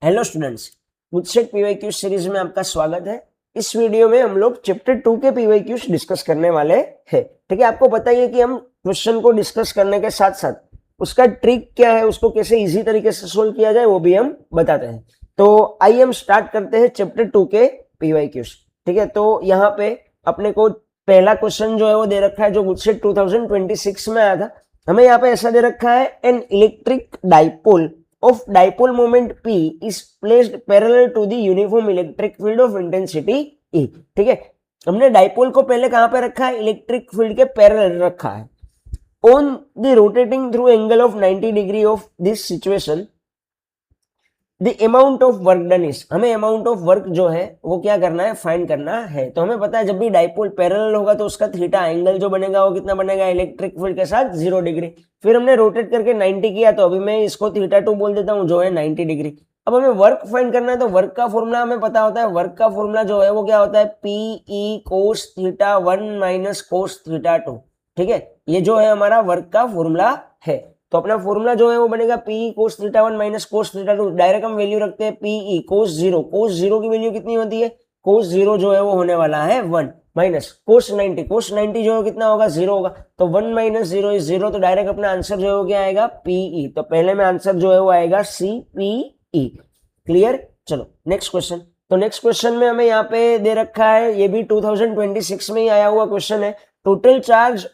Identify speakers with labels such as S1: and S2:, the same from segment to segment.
S1: Hello students, गुडसेट PYQ series में आपका स्वागत है। इस वीडियो में हम लोग चैप्टर 2 के पीवाईक्यूज डिस्कस करने वाले हैं। ठीक है, आपको बताइए कि हम क्वेश्चन को डिस्कस करने के साथ साथ उसका ट्रिक क्या है, उसको कैसे इजी तरीके से सोल्व किया जाए वो भी हम बताते हैं। तो आइए हम स्टार्ट करते हैं चैप्टर 2 के पीवाईक्यूज। ठीक है, तो यहाँ पे अपने को पहला क्वेश्चन जो है वो दे रखा है, जो गुडसेट 2026 में आया था। हमें यहाँ पे ऐसा दे रखा है, an electric dipole of dipole moment P is placed parallel to the uniform electric field of intensity E। ठीक है, हमने डाइपोल को पहले कहां पे रखा है, इलेक्ट्रिक फील्ड के पैरेलल रखा है। On the rotating through angle of 90 degree of this situation the amount of work done is, हमें अमाउंट ऑफ वर्क जो है वो क्या करना है, फाइंड करना है। तो हमें पता है जब भी डाइपोल पैरेलल होगा तो उसका थीटा एंगल जो बनेगा वो कितना बनेगा, इलेक्ट्रिक फील्ड के साथ 0 डिग्री। फिर हमने रोटेट करके 90 किया, तो अभी मैं इसको थीटा 2 बोल देता हूँ जो है 90 डिग्री। अब हमें वर्क फाइंड करना है, तो वर्क का फॉर्मूला हमें पता होता है। वर्क का फॉर्मूला जो है वो क्या होता है, P cos theta 1 minus cos theta 2। ठीक है, ये जो है हमारा वर्क का फॉर्मूला है। तो अपना फॉर्मूला जो है वो बनेगा P cos theta 1 minus cos theta 2। Direct हम वैल्यू रखते हैं पी कोस 0। कोस 0 की वैल्यू कितनी होती है, कोस 0 जो है वो होने वाला है 1 माइनस कोस 90। कोस 90 जो है कितना होगा, 0 होगा। तो 1 माइनस 0 इज 0। तो डायरेक्ट अपना आंसर जो है वो क्या आएगा, पीई। तो पहले में आंसर जो है वो आएगा सी पीई। क्लियर। चलो नेक्स्ट क्वेश्चन। तो नेक्स्ट क्वेश्चन में हमें यहाँ पे दे रखा है, ये भी 2026 में ही आया हुआ क्वेश्चन है। Total charge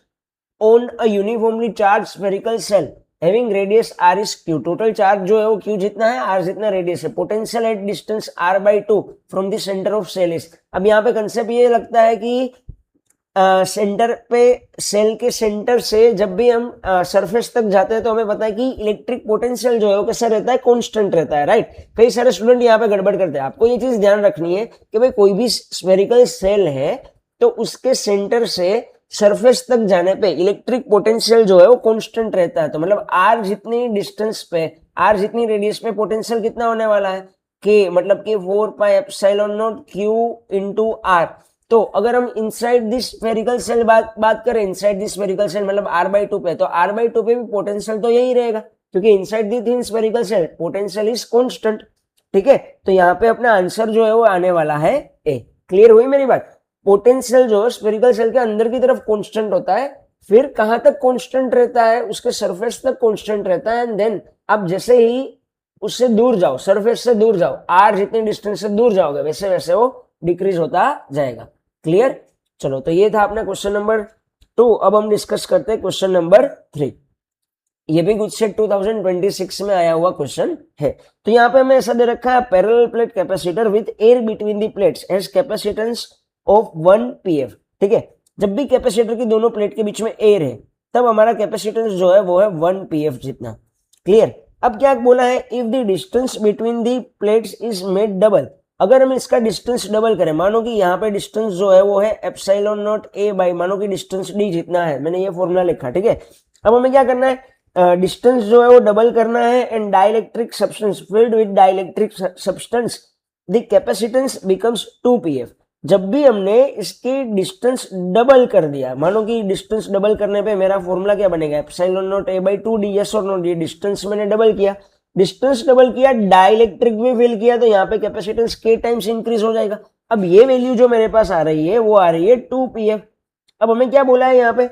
S1: on a uniformly charge spherical shell having radius r is q। Total charge जो है वो q जितना है, r जितना रेडियस है। Potential at distance r/2 from the centre of shell is. अब यहाँ पे कंसेप्ट ये लगता है कि सेंटर पे, सेल के सेंटर से जब भी हम सरफेस तक जाते हैं तो हमें पता है कि इलेक्ट्रिक पोटेंशियल जो है वो कैसा रहता है, कांस्टेंट रहता है, राइट। कई सारे स्टूडेंट यहाँ पे गड़बड़ करते हैं। आपको ये चीज ध्यान रखनी है कि भाई कोई भी स्फेरिकल सेल है तो उसके सेंटर से सरफेस तक जाने पे इलेक्ट्रिक पोटेंशियल जो है वो कांस्टेंट रहता है। तो मतलब r जितनी डिस्टेंस पे, r जितनी रेडियस पे पोटेंशियल कितना होने वाला है, k, मतलब कि 4 pi epsilon not q into r। तो अगर हम इनसाइड दिस स्फेरिकल सेल बात करें, इनसाइड दिस स्फेरिकल सेल मतलब r/2 पे, तो r/2 पे भी पोटेंशियल तो यही रहेगा, क्योंकि inside the thin spherical shell potential is constant. ठीक है, तो यहाँ पे अपना आंसर जो है वो आने वाला है ए। क्लियर हुई मेरी बात। पोटेंशियल जो स्फेरिकल सेल के अंदर की तरफ कांस्टेंट होता है, फिर कहां तक कांस्टेंट रहता है, उसके सरफेस तक कांस्टेंट रहता है। एंड देन आप जैसे ही उससे दूर जाओ, सरफेस से दूर जाओ, r जितनी डिस्टेंस से दूर जाओगे वैसे वैसे वो डिक्रीज होता जाएगा। क्लियर। चलो, तो ये था अपना क्वेश्चन नंबर 2। अब हम डिस्कस करते हैं क्वेश्चन नंबर 3। ये भी गुडसेट 2026 में आया हुआ क्वेश्चन है। तो यहाँ पे हमें ऐसा दे रखा है, parallel plate capacitor with air between the plates has capacitance of 1 pf। ठीक है, जब भी कैपेसिटर की दोनों प्लेट के बीच में एयर है तब हमारा कैपेसिटेंस जो है वो है 1 pf जितना। क्लियर। अब क्या बोला है, if the distance between the plates is made double. अगर हम इसका डिस्टेंस डबल करें, मानो कि यहाँ पे डिस्टेंस जो है वो है एप्सिलॉन नॉट a बाई, मानो कि डिस्टेंस d जितना है, मैंने ये फॉर्मूला लिखा। ठीक है, अब हमें क्या करना है, डिस्टेंस जो है वो डबल करना है। And dielectric substance filled with dielectric substance the capacitance becomes 2 pf। जब भी हमने इसकी डिस्टेंस डबल कर दिया, मानो कि डिस्टेंस डबल करने पे मेरा फॉर्मूला क्या बनेगा, epsilon not a by 2d। Yes और नो, ये डिस्टेंस मैंने डबल किया, डिस्टेंस डबल किया, डाइलेक्ट्रिक भी फिल किया, तो यहाँ पे कैपेसिटेंस k टाइम्स इंक्रीज हो जाएगा। अब ये वैल्यू जो मेरे पास आ रही है वो आ रही है 2 pf। अब हमें क्या बोला है यहाँ पे,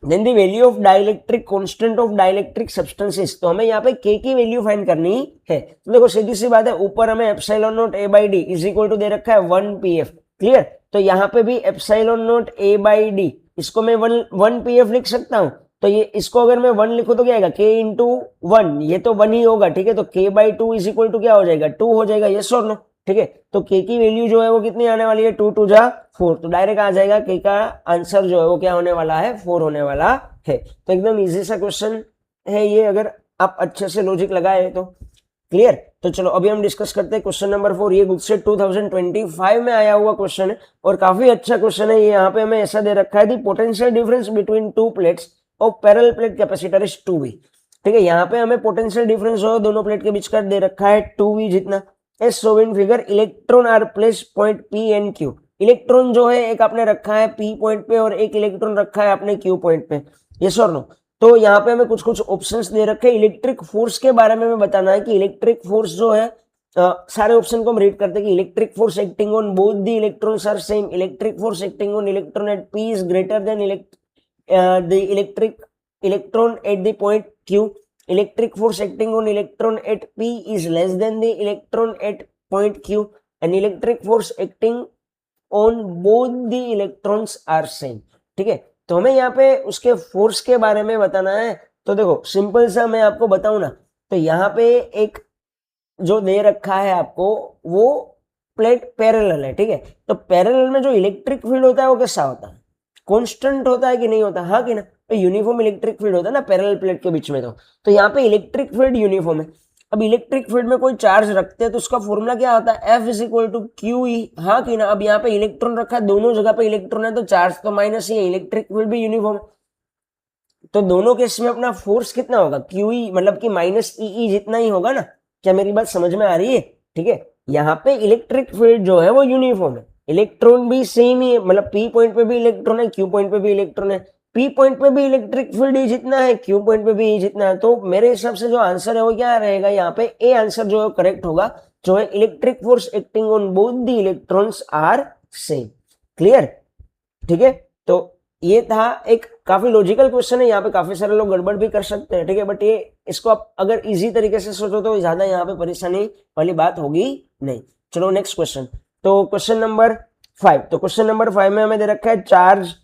S1: then the value of dielectric constant of dielectric substances. तो हमें यहाँ पे k की वैल्यू फाइंड करनी है। तो देखो सीधी सी बात है, ऊपर हमें epsilon not a by d is equal to दे रखा है 1 pf। क्लियर। तो यहाँ पे भी epsilon not a by d, इसको मैं 1 pf लिख सकता हूँ। तो ये इसको अगर मैं 1 लिखूं तो क्या आएगा, k इंटू 1, ये तो 1 ही होगा। ठीक है, तो k by 2 is equal to क्या हो जाएगा, 2 हो जाएगा। यस और नो। ठीक है, तो k की वैल्यू जो है वो कितनी आने वाली है, 2 2 जा 4। तो डायरेक्ट आ जाएगा k का आंसर जो है वो क्या होने वाला है, 4 होने वाला है। तो एकदम इजी सा क्वेश्चन है ये, अगर आप अच्छे से लॉजिक लगाए तो। क्लियर। तो चलो अभी हम डिस्कस करते हैं क्वेश्चन नंबर 4। ये गुडसेट 2025 में आया हुआ क्वेश्चन है और काफी अच्छा क्वेश्चन है ये। यहाँ पे हमें ऐसा दे रखा है, the potential difference between two plates of parallel plate capacitor is 2v। ठीक है, यहाँ पे हमें पोटेंशियल डिफरेंस जो दोनों प्लेट के बीच का दे रखा है 2v जितना। As shown in figure, electron are place point p and q। Electron जो है एक आपने रखा है p पॉइंट पे और एक इलेक्ट्रॉन रखा है आपने q पॉइंट पे। यस और नो। तो यहाँ पे हमें कुछ कुछ ऑप्शंस दे रखे हैं। इलेक्ट्रिक फोर्स के बारे में हमें बताना है कि इलेक्ट्रिक फोर्स जो है सारे ऑप्शन को हम रीड करते हैं कि electric force acting on both the electrons are same, electric force acting on electron at P is greater than the electric electron at the point Q, electric force acting on electron at P is less than the electron at point Q and electric force acting on both the electrons are same. ठीक है, तो हमें यहाँ पे उसके force के बारे में बताना है। तो देखो सिंपल सा मैं आपको बताऊं ना, तो यहाँ पे एक जो दे रखा है आपको वो प्लेट पैरेलल है। ठीक है, तो पैरेलल में जो इलेक्ट्रिक फील्ड होता है वो कैसा होता है, कांस्टेंट होता है कि नहीं होता, हाँ कि ना, तो यूनिफॉर्म इलेक्ट्रिक फील्ड होता है ना पैरेलल प्लेट के बीच में। तो यहाँ पे इलेक्ट्रिक फील्ड यूनिफॉर्म है। अब इलेक्ट्रिक फील्ड में कोई चार्ज रखते हैं तो उसका फॉर्मूला क्या होता है, F is equal to Q E, हाँ कि ना। अब यहाँ पे इलेक्ट्रॉन रखा है, दोनों जगह पे इलेक्ट्रॉन है तो चार्ज तो माइनस ही है, इलेक्ट्रिक फील्ड भी यूनिफॉर्म है। तो दोनों केस में अपना फोर्स कितना होगा, क्यू ई, मतलब कि माइनस ई जितना ही होगा ना। क्या मेरी बात समझ में आ रही है? ठीक है, यहाँ पे इलेक्ट्रिक फील्ड जो है वो यूनिफॉर्म है, इलेक्ट्रॉन भी सेम ही है, मतलब पी पॉइंट पे भी इलेक्ट्रॉन है, क्यू पॉइंट पे भी इलेक्ट्रॉन है, पी पॉइंट पे भी इलेक्ट्रिक फील्ड ही जितना है, क्यू पॉइंट पे भी जितना है। तो मेरे हिसाब से जो आंसर है वो क्या रहेगा, यहाँ पे ए आंसर जो है करेक्ट होगा, जो है electric force acting on both the electrons are same. Clear? ठीक है, तो ये था एक काफी लॉजिकल क्वेश्चन है, यहाँ पे काफी सारे लोग गड़बड़ भी कर सकते हैं। ठीक है, बट ये इसको आप अगर इजी तरीके से सोचो तो ज्यादा यहाँ पे परेशानी वाली बात होगी नहीं। चलो नेक्स्ट क्वेश्चन, तो क्वेश्चन नंबर 5। तो क्वेश्चन नंबर 5 में हमें दे रखा है charge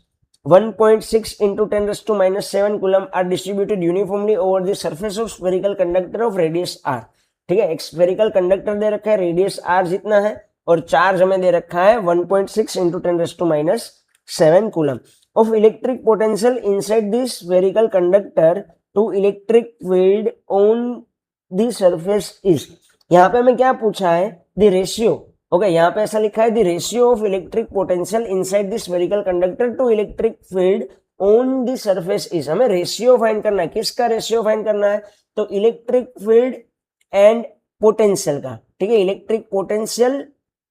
S1: 1.6 into 10⁻⁷ coulomb are distributed uniformly over the surface of spherical conductor of radius R. ठीक है, एक स्फेरिकल कंडक्टर दे रखा है, रेडियस आर जितना है, और चार्ज हमें दे रखा है 1.6 into 10⁻⁷ coulomb of electric potential inside the spherical conductor to electric field on the surface is। यहाँ पे हमें क्या पूछा है, the ratio। ओके, यहाँ पे ऐसा लिखा है the ratio of electric potential inside the spherical conductor to electric field on the surface is। हमें रेशियो फाइंड करना है, किसका रेशियो फाइंड करना है, तो इलेक्ट्रिक फील्ड एंड पोटेंशियल का। ठीक है, electric potential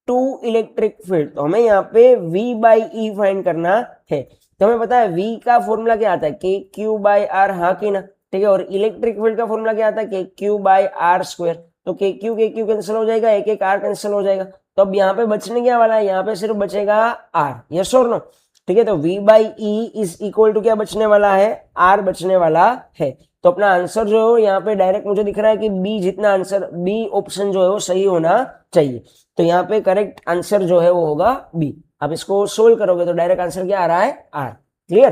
S1: to electric field, तो हमें यहाँ पे V बाई ई फाइंड करना है। तो हमें पता है V का फॉर्मूला क्या आता है, के क्यू बाई आर, हाँ की ना। ठीक है, और इलेक्ट्रिक फील्ड का फॉर्मूला क्या आता है, के क्यू बाई आर स्क्वायर। तो के क्यू कैंसिल हो जाएगा, एक एक आर कैंसिल हो जाएगा। तो अब यहाँ पे बचने क्या वाला है, यहाँ पे सिर्फ बचेगा आर, यस और नो। ठीक है, तो V by E is equal to क्या बचने वाला है, आर बचने वाला है। तो अपना आंसर जो है यहाँ पे डायरेक्ट मुझे दिख रहा है कि बी जितना आंसर, बी ऑप्शन जो है वो सही होना चाहिए। तो यहाँ पे करेक्ट आंसर जो है वो होगा बी। अब इसको सोल्व करोगे तो डायरेक्ट आंसर क्या आ रहा है, आर। क्लियर?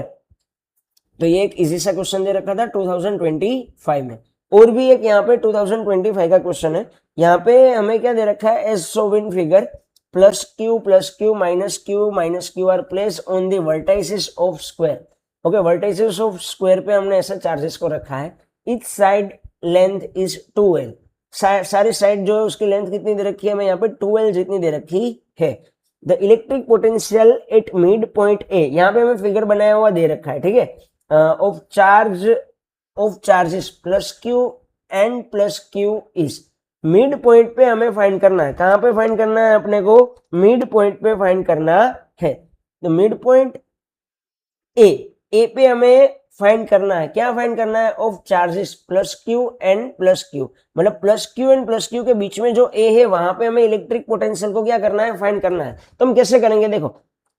S1: तो ये एक इजी सा क्वेश्चन दे रखा था 2025 में। और भी एक यहाँ पे 2025 का क्वेश्चन है। यहाँ पे हमें क्या दे रखा है, as shown in figure plus Q minus Q are place on the vertices of square. Okay, vertices of square पे हमने ऐसा चार्जेस को रखा है। Etch side length is 2l, सारी साइड जो है उसकी लेंथ कितनी दे रखी है, हमें यहाँ पे 2l जितनी दे रखी है। The electric potential at mid point A, यहाँ पे हमें फिगर बनाया हुआ दे रखा है। ठीक है, of charges plus q and plus Q is, mid point पे हमें फाइंड करना है। कहाँ पे फाइंड करना है अपने को, मिड पॉइंट पे फाइंड करना है। तो मिड पॉइंट ए पे हमें फाइंड करना है, क्या फाइंड करना है, of charges plus q and plus q, मतलब plus q and plus q के बीच में जो ए है वहां पे हमें इलेक्ट्रिक पोटेंशियल को क्या करना है, फाइंड करना है। तो हम कैसे करेंगे, देखो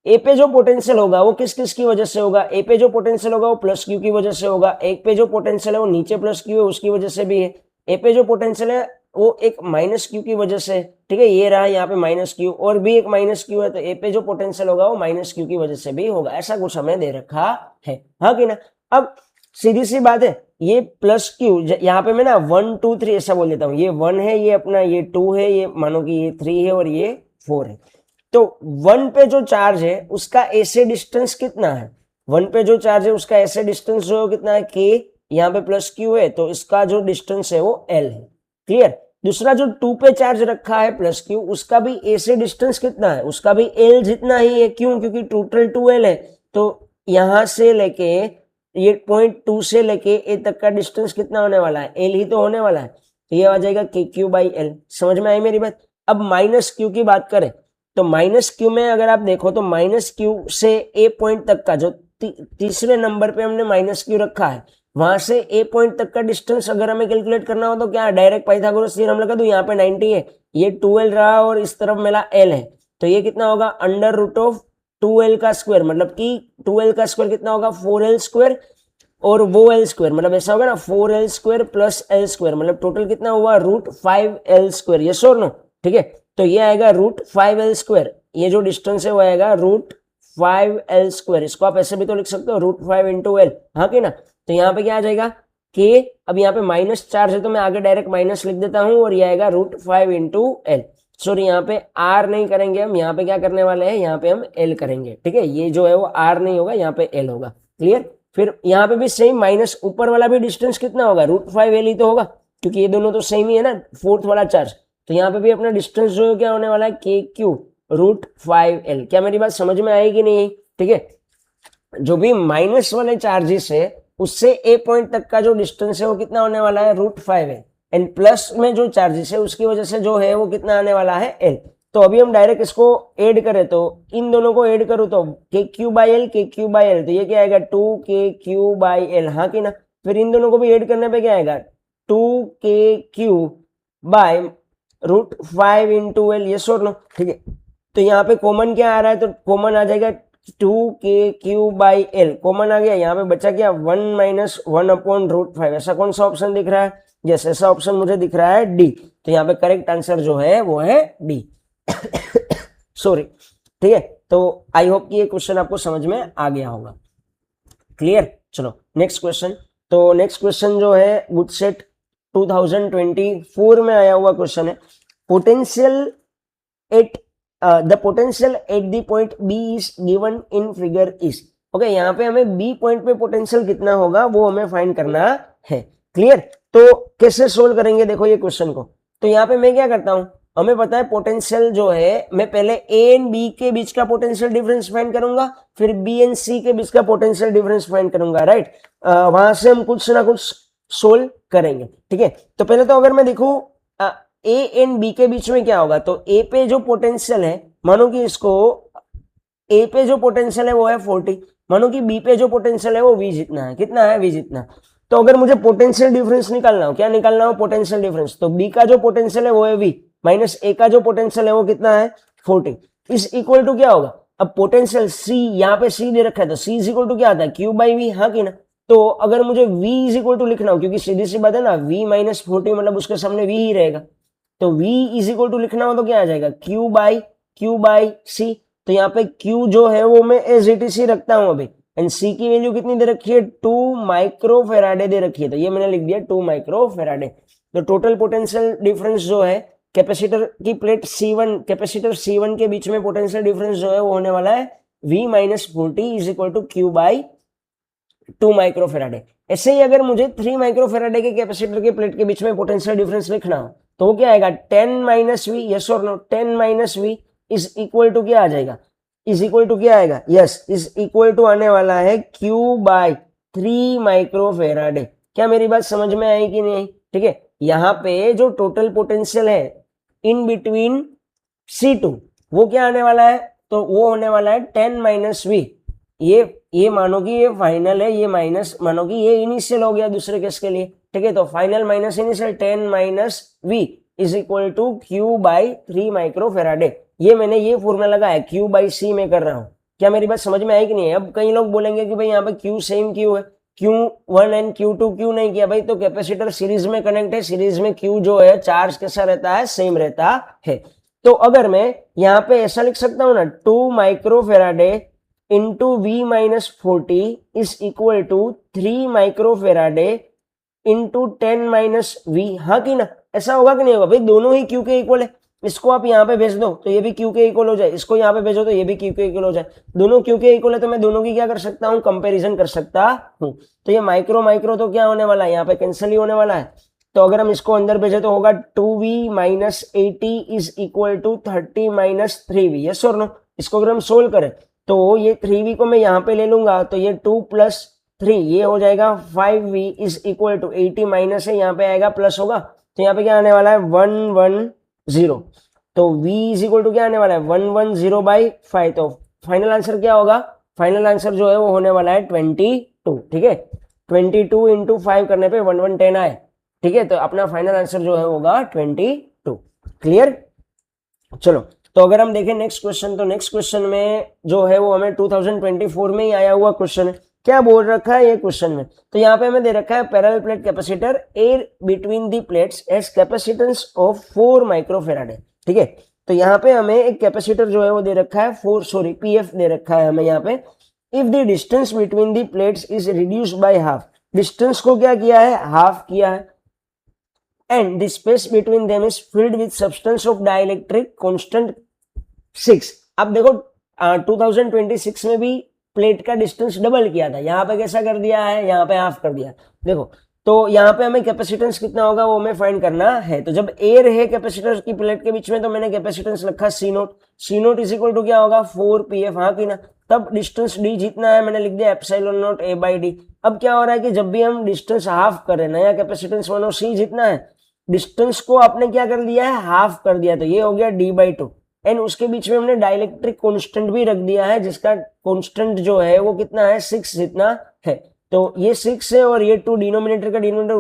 S1: ए पे जो पोटेंशियल होगा वो किस किस की वजह से होगा, ए पे जो पोटेंशियल होगा वो प्लस क्यू की वजह से होगा, एक पे जो पोटेंशियल है वो नीचे प्लस क्यू है उसकी वजह से भी है, ए पे जो पोटेंशियल है वो एक माइनस क्यू की वजह से। ठीक है, ये रहा यहाँ पे माइनस क्यू, और भी एक माइनस क्यू है, तो ए पे जो पोटेंशियल होगा वो माइनस क्यू की वजह से भी होगा। ऐसा कुछ हमें दे रखा है, हाँ कि ना। अब सीधी सी बात है, ये प्लस क्यू यहाँ पे मैं ना 1 2 3 ऐसा बोल देता हूँ, ये 1 है, ये अपना ये 2 है, ये मानो कि ये 3 है और ये 4 है। तो 1 पे जो चार्ज है उसका ऐसे डिस्टेंस कितना है, 1 पे जो चार्ज है उसका ऐसे डिस्टेंस जो है कितना है, के, यहाँ पे प्लस क्यू है तो इसका जो डिस्टेंस है वो एल है। क्लियर? दूसरा जो 2 पे चार्ज रखा है प्लस क्यू, उसका भी ऐसे डिस्टेंस कितना है, उसका भी एल जितना ही है। क्यों? क्योंकि टोटल 2l है, तो यहां से लेके ये पॉइंट 2 से लेके ए तक का डिस्टेंस कितना होने वाला है, एल ही तो होने वाला है। तो ये आ जाएगा के क्यू बाई एल। समझ में आई मेरी बात? अब माइनस क्यू की बात करें तो माइनस क्यू में अगर आप देखो तो माइनस क्यू से ए पॉइंट तक का जो तीसरे नंबर पे हमने माइनस क्यू रखा है, वहां से ए पॉइंट तक का डिस्टेंस अगर हमें कैलकुलेट करना हो तो क्या डायरेक्ट पाइथागोरस थ्योरम लगा दूं, यहाँ पे 90 है, ये 2l रहा और इस तरफ मेरा l है, तो ये कितना होगा अंडर रूट ऑफ 2l का स्क्वायर, मतलब कि 2l का स्क्वायर कितना होगा 4l स्क्वायर, और वो l स्क्वायर मतलब ऐसा होगा ना 4l square plus l square, मतलब टोटल कितना हुआ रूट 5l स्क्वायर, यस और नो, ठीक है। तो ये आएगा रूट 5l स्क्वायर, ये जो डिस्टेंस है वो आएगा रूट 5l स्क्वायर, इसको आप ऐसे भी तो लिख सकते हो रूट 5 इंटू एल, हाँ कि ना। तो यहाँ पे क्या आ जाएगा के, अब यहाँ पे माइनस चार्ज है तो मैं आगे डायरेक्ट माइनस लिख देता हूँ, और ये आएगा रूट 5 इंटू एल, सॉरी यहाँ पे आर नहीं करेंगे हम, यहाँ पे क्या करने वाले हैं, यहाँ पे हम एल करेंगे, ठीक है। ये जो है वो आर नहीं होगा, यहाँ पे एल होगा, क्लियर। फिर यहाँ पे भी सेम माइनस, ऊपर वाला भी डिस्टेंस कितना होगा रूट 5l ही तो होगा, क्योंकि ये दोनों तो सेम ही है ना, फोर्थ वाला चार्ज, तो यहाँ पे भी अपना डिस्टेंस जो है क्या होने वाला है के क्यू रूट 5l। क्या मेरी बात समझ में आएगी नहीं, ठीक है। जो भी माइनस वाले चार्जेस है उससे ए पॉइंट तक का जो डिस्टेंस है वो कितना होने वाला है रूट 5 है, एंड प्लस में जो चार्जेस है उसकी वजह से जो है वो कितना आने वाला है एल। तो अभी हम डायरेक्ट इसको ऐड करें, तो इन दोनों को ऐड करूं तो के क्यू बाई एल, के क्यू बाई एल, तो ये क्या आएगा 2k बाई एल, हाँ कि ना। फिर इन दोनों को भी ऐड करने पे क्या आएगा 2k by root 5 into L, yes और नो, ठीक है। तो यहाँ पे कॉमन क्या आ रहा है, तो कॉमन आ जाएगा 2k बाई एल, कॉमन आ गया, यहाँ पे बचा क्या 1 माइनस 1 अपॉन रूट 5, ऐसा कौन सा ऑप्शन दिख रहा है, यस ऐसा ऑप्शन मुझे दिख रहा है डी। तो यहाँ पे करेक्ट आंसर जो है वो है डी सॉरी, ठीक है। तो आई होप कि ये क्वेश्चन आपको समझ में आ गया होगा, क्लियर। चलो नेक्स्ट क्वेश्चन, तो नेक्स्ट क्वेश्चन जो है गुडसेट 2024 में आया हुआ क्वेश्चन है, potential eight the potential at the point B is given in figure is, okay यहाँ पे हमें B पॉइंट पे पोटेंशियल कितना होगा वो हमें फाइंड करना है, क्लियर। तो कैसे सोल्व करेंगे देखो ये क्वेश्चन को, तो यहाँ पे मैं क्या करता हूँ, हमें पता है पोटेंशियल जो है, मैं पहले A एंड B के बीच का पोटेंशियल डिफरेंस फाइंड करूंगा, फिर B एंड C के बीच का पोटेंशियल डिफरेंस फाइंड करूंगा, राइट। वहां से हम कुछ ना कुछ सोल्व करेंगे, ठीक है। तो पहले तो अगर मैं देखूं ए एंड बी के बीच में क्या होगा, तो ए पे जो पोटेंशियल है, मानो कि इसको ए पे जो पोटेंशियल है वो है 40, मानो कि बी पे जो पोटेंशियल है वो वी जितना है, कितना है वी जितना। तो अगर मुझे पोटेंशियल डिफरेंस निकालना हो, क्या निकालना हो पोटेंशियल डिफरेंस, तो बी का जो पोटेंशियल है वो है वी, माइनस ए का जो पोटेंशियल है वो कितना है 40, इस इक्वल टू क्या होगा, अब पोटेंशियल सी, यहाँ पे सी दे रखा है तो सी इज इक्वल टू क्या आता है क्यू बाई वी, हाँ कि ना। तो अगर मुझे v इज इक्वल टू लिखना हो, क्योंकि सीधी सी बात है ना v माइनस 40 मतलब उसके सामने v ही रहेगा, तो v इज इक्वल टू लिखना हो तो क्या आ जाएगा q बाई c। तो यहाँ पे q जो है वो मैं एज इट इज ही रखता हूं अभी, एंड c की वैल्यू कितनी दे रखी है 2 माइक्रो फेराडे दे रखी है, तो ये मैंने लिख दिया 2 माइक्रो फेराडे। तो टोटल पोटेंशियल डिफरेंस जो है कैपेसिटर की प्लेट C1, कैपेसिटर C1 के बीच में पोटेंशियल डिफरेंस जो है वो होने वाला है v minus 40 is equal to q by 2 micro farad. ऐसे ही अगर मुझे 3 माइक्रो फेराडे के कैपेसिटर के प्लेट के बीच में पोटेंशियल डिफरेंस लिखना हो तो वो क्या आएगा 10 माइनस वी, यस और no, 10 minus V is equal to क्या आ जाएगा, इज इक्वल टू क्या आएगा, यस इज इक्वल टू आने वाला है क्यू बाई 3 माइक्रो फेराडे। क्या मेरी बात समझ में आई कि नहीं, ठीक है। यहाँ पे जो टोटल पोटेंशियल है इन बिटवीन C2 वो क्या आने वाला है, तो वो होने वाला है 10 माइनस वी, ये मानो कि ये फाइनल है, ये माइनस मानो कि ये इनिशियल हो गया दूसरे केस के लिए, ठीक है। तो final minus initial 10 minus V is equal to Q by 3 micro farad. ये मैंने ये फॉर्मूला लगाया क्यू बाई सी में कर रहा हूँ। क्या मेरी बात समझ में आई कि नहीं है। अब कई लोग बोलेंगे कि भाई यहाँ पे क्यू सेम क्यू है, Q1 एंड Q2 क्यू नहीं किया, भाई तो कैपेसिटर सीरीज में कनेक्ट है, सीरीज में क्यू जो है चार्ज कैसा रहता है, सेम रहता है। तो अगर मैं यहाँ पे ऐसा लिख सकता हूँ ना 2 micro farad into V minus 40 is equal to 3 micro farad into 10 minus V, हाँ कि ना, ऐसा होगा कि नहीं होगा, भाई दोनों ही क्यू के इक्वल है। इसको आप यहाँ पे भेज दो तो ये भी क्यू के इक्वल हो जाए, इसको यहाँ पे भेजो तो ये भी क्यू के इक्वल हो जाए, दोनों क्यू के इक्वल है तो मैं दोनों की क्या कर सकता हूँ, कंपैरिजन कर सकता हूँ। तो ये माइक्रो माइक्रो तो क्या होने वाला है, यहाँ पे कैंसिल ही होने वाला है। तो अगर हम इसको अंदर भेजे तो होगा 2v minus 80 is equal to 30 minus 3v, yes और नो। इसको अगर हम सोल्व करें तो ये 3v को मैं यहाँ पे ले लूंगा तो ये 2 प्लस 3 ये हो जाएगा 5v is equal to 80 minus है, यहाँ पे आएगा प्लस होगा, तो यहाँ पे क्या आने वाला है 110। तो v इज इक्वल टू क्या आने वाला है 110 बाई 5। तो फाइनल आंसर क्या होगा, फाइनल आंसर जो है वो होने वाला है 22, ठीक है 22 इंटू 5 करने पे 1110 आए, ठीक है। तो अपना फाइनल आंसर जो है होगा 22। क्लियर। चलो, तो अगर हम देखें नेक्स्ट क्वेश्चन, तो नेक्स्ट क्वेश्चन में जो है वो हमें 2024 में ही आया हुआ क्वेश्चन है। क्या बोल रखा है ये क्वेश्चन में, तो यहाँ पे हमें दे रखा है parallel plate capacitor air between the plates as capacitance of 4 microfarad है, ठीक है। तो यहाँ पे हमें एक कैपेसिटर जो है वो दे रखा है पीएफ दे रखा है हमें यहाँ पे। If the distance between the plates is reduced by half, distance को क्या किया है, हाफ किया है, and the space between them is filled with substance of dielectric constant 6। अब देखो 2026 में भी प्लेट का डिस्टेंस डबल किया था, यहाँ पे कैसा कर दिया है, यहाँ पे हाफ कर दिया। देखो, तो यहाँ पे हमें कैपेसिटेंस कितना होगा वो हमें फाइंड करना है। तो जब एयर है कैपेसिटर की प्लेट के बीच में, तो मैंने कैपेसिटेंस रखा सी नोट इज इक्वल टू क्या होगा 4pf, हाँ की ना। तब डिस्टेंस डी जितना है मैंने लिख दिया epsilon not a by D. अब क्या हो रहा है कि जब भी हम डिस्टेंस हाफ कर रहे हैं, नया कैपेसिटेंस मानो सी जितना है, डिस्टेंस को आपने क्या कर दिया है, हाफ कर दिया, तो ये हो गया d/2। एंड उसके बीच में हमने डाइलेक्ट्रिक कांस्टेंट भी रख दिया है, जिसका कांस्टेंट जो है वो कितना है, 6 जितना है। तो ये 6 है और ये 2 डिनोमिनेटर का डिनोमिनेटर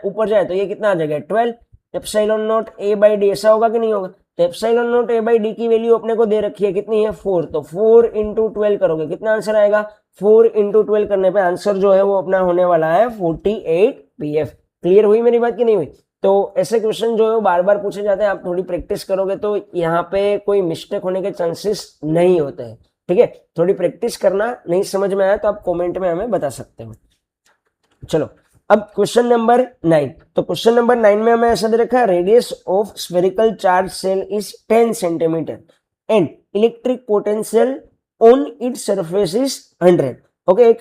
S1: ऊपर जाए तो ये कितना आ जाएगा 12 epsilon not a by D. ऐसा होगा कि नहीं होगा। तो epsilon not a by D की वैल्यू अपने को दे रखी है कितनी है 4, तो 4 इंटू 12 करोगे कितना आंसर आएगा, 4 इंटू 12 करने पे आंसर जो है वो अपना होने वाला है 48 pf। क्लियर हुई मेरी बात की नहीं हुई। तो ऐसे क्वेश्चन जो है वो बार बार पूछे जाते हैं, आप थोड़ी प्रैक्टिस करोगे तो यहाँ पे कोई मिस्टेक होने के चांसेस नहीं होते हैं, ठीक है। थोड़ी प्रैक्टिस करना, नहीं समझ में आया तो आप कमेंट में हमें बता सकते हो। चलो, अब क्वेश्चन नंबर 9। तो क्वेश्चन नंबर 9 में हमें ऐसा दे रखा है, radius of spherical charge shell is 10 centimetre and electric potential on its surface is 100। Okay, एक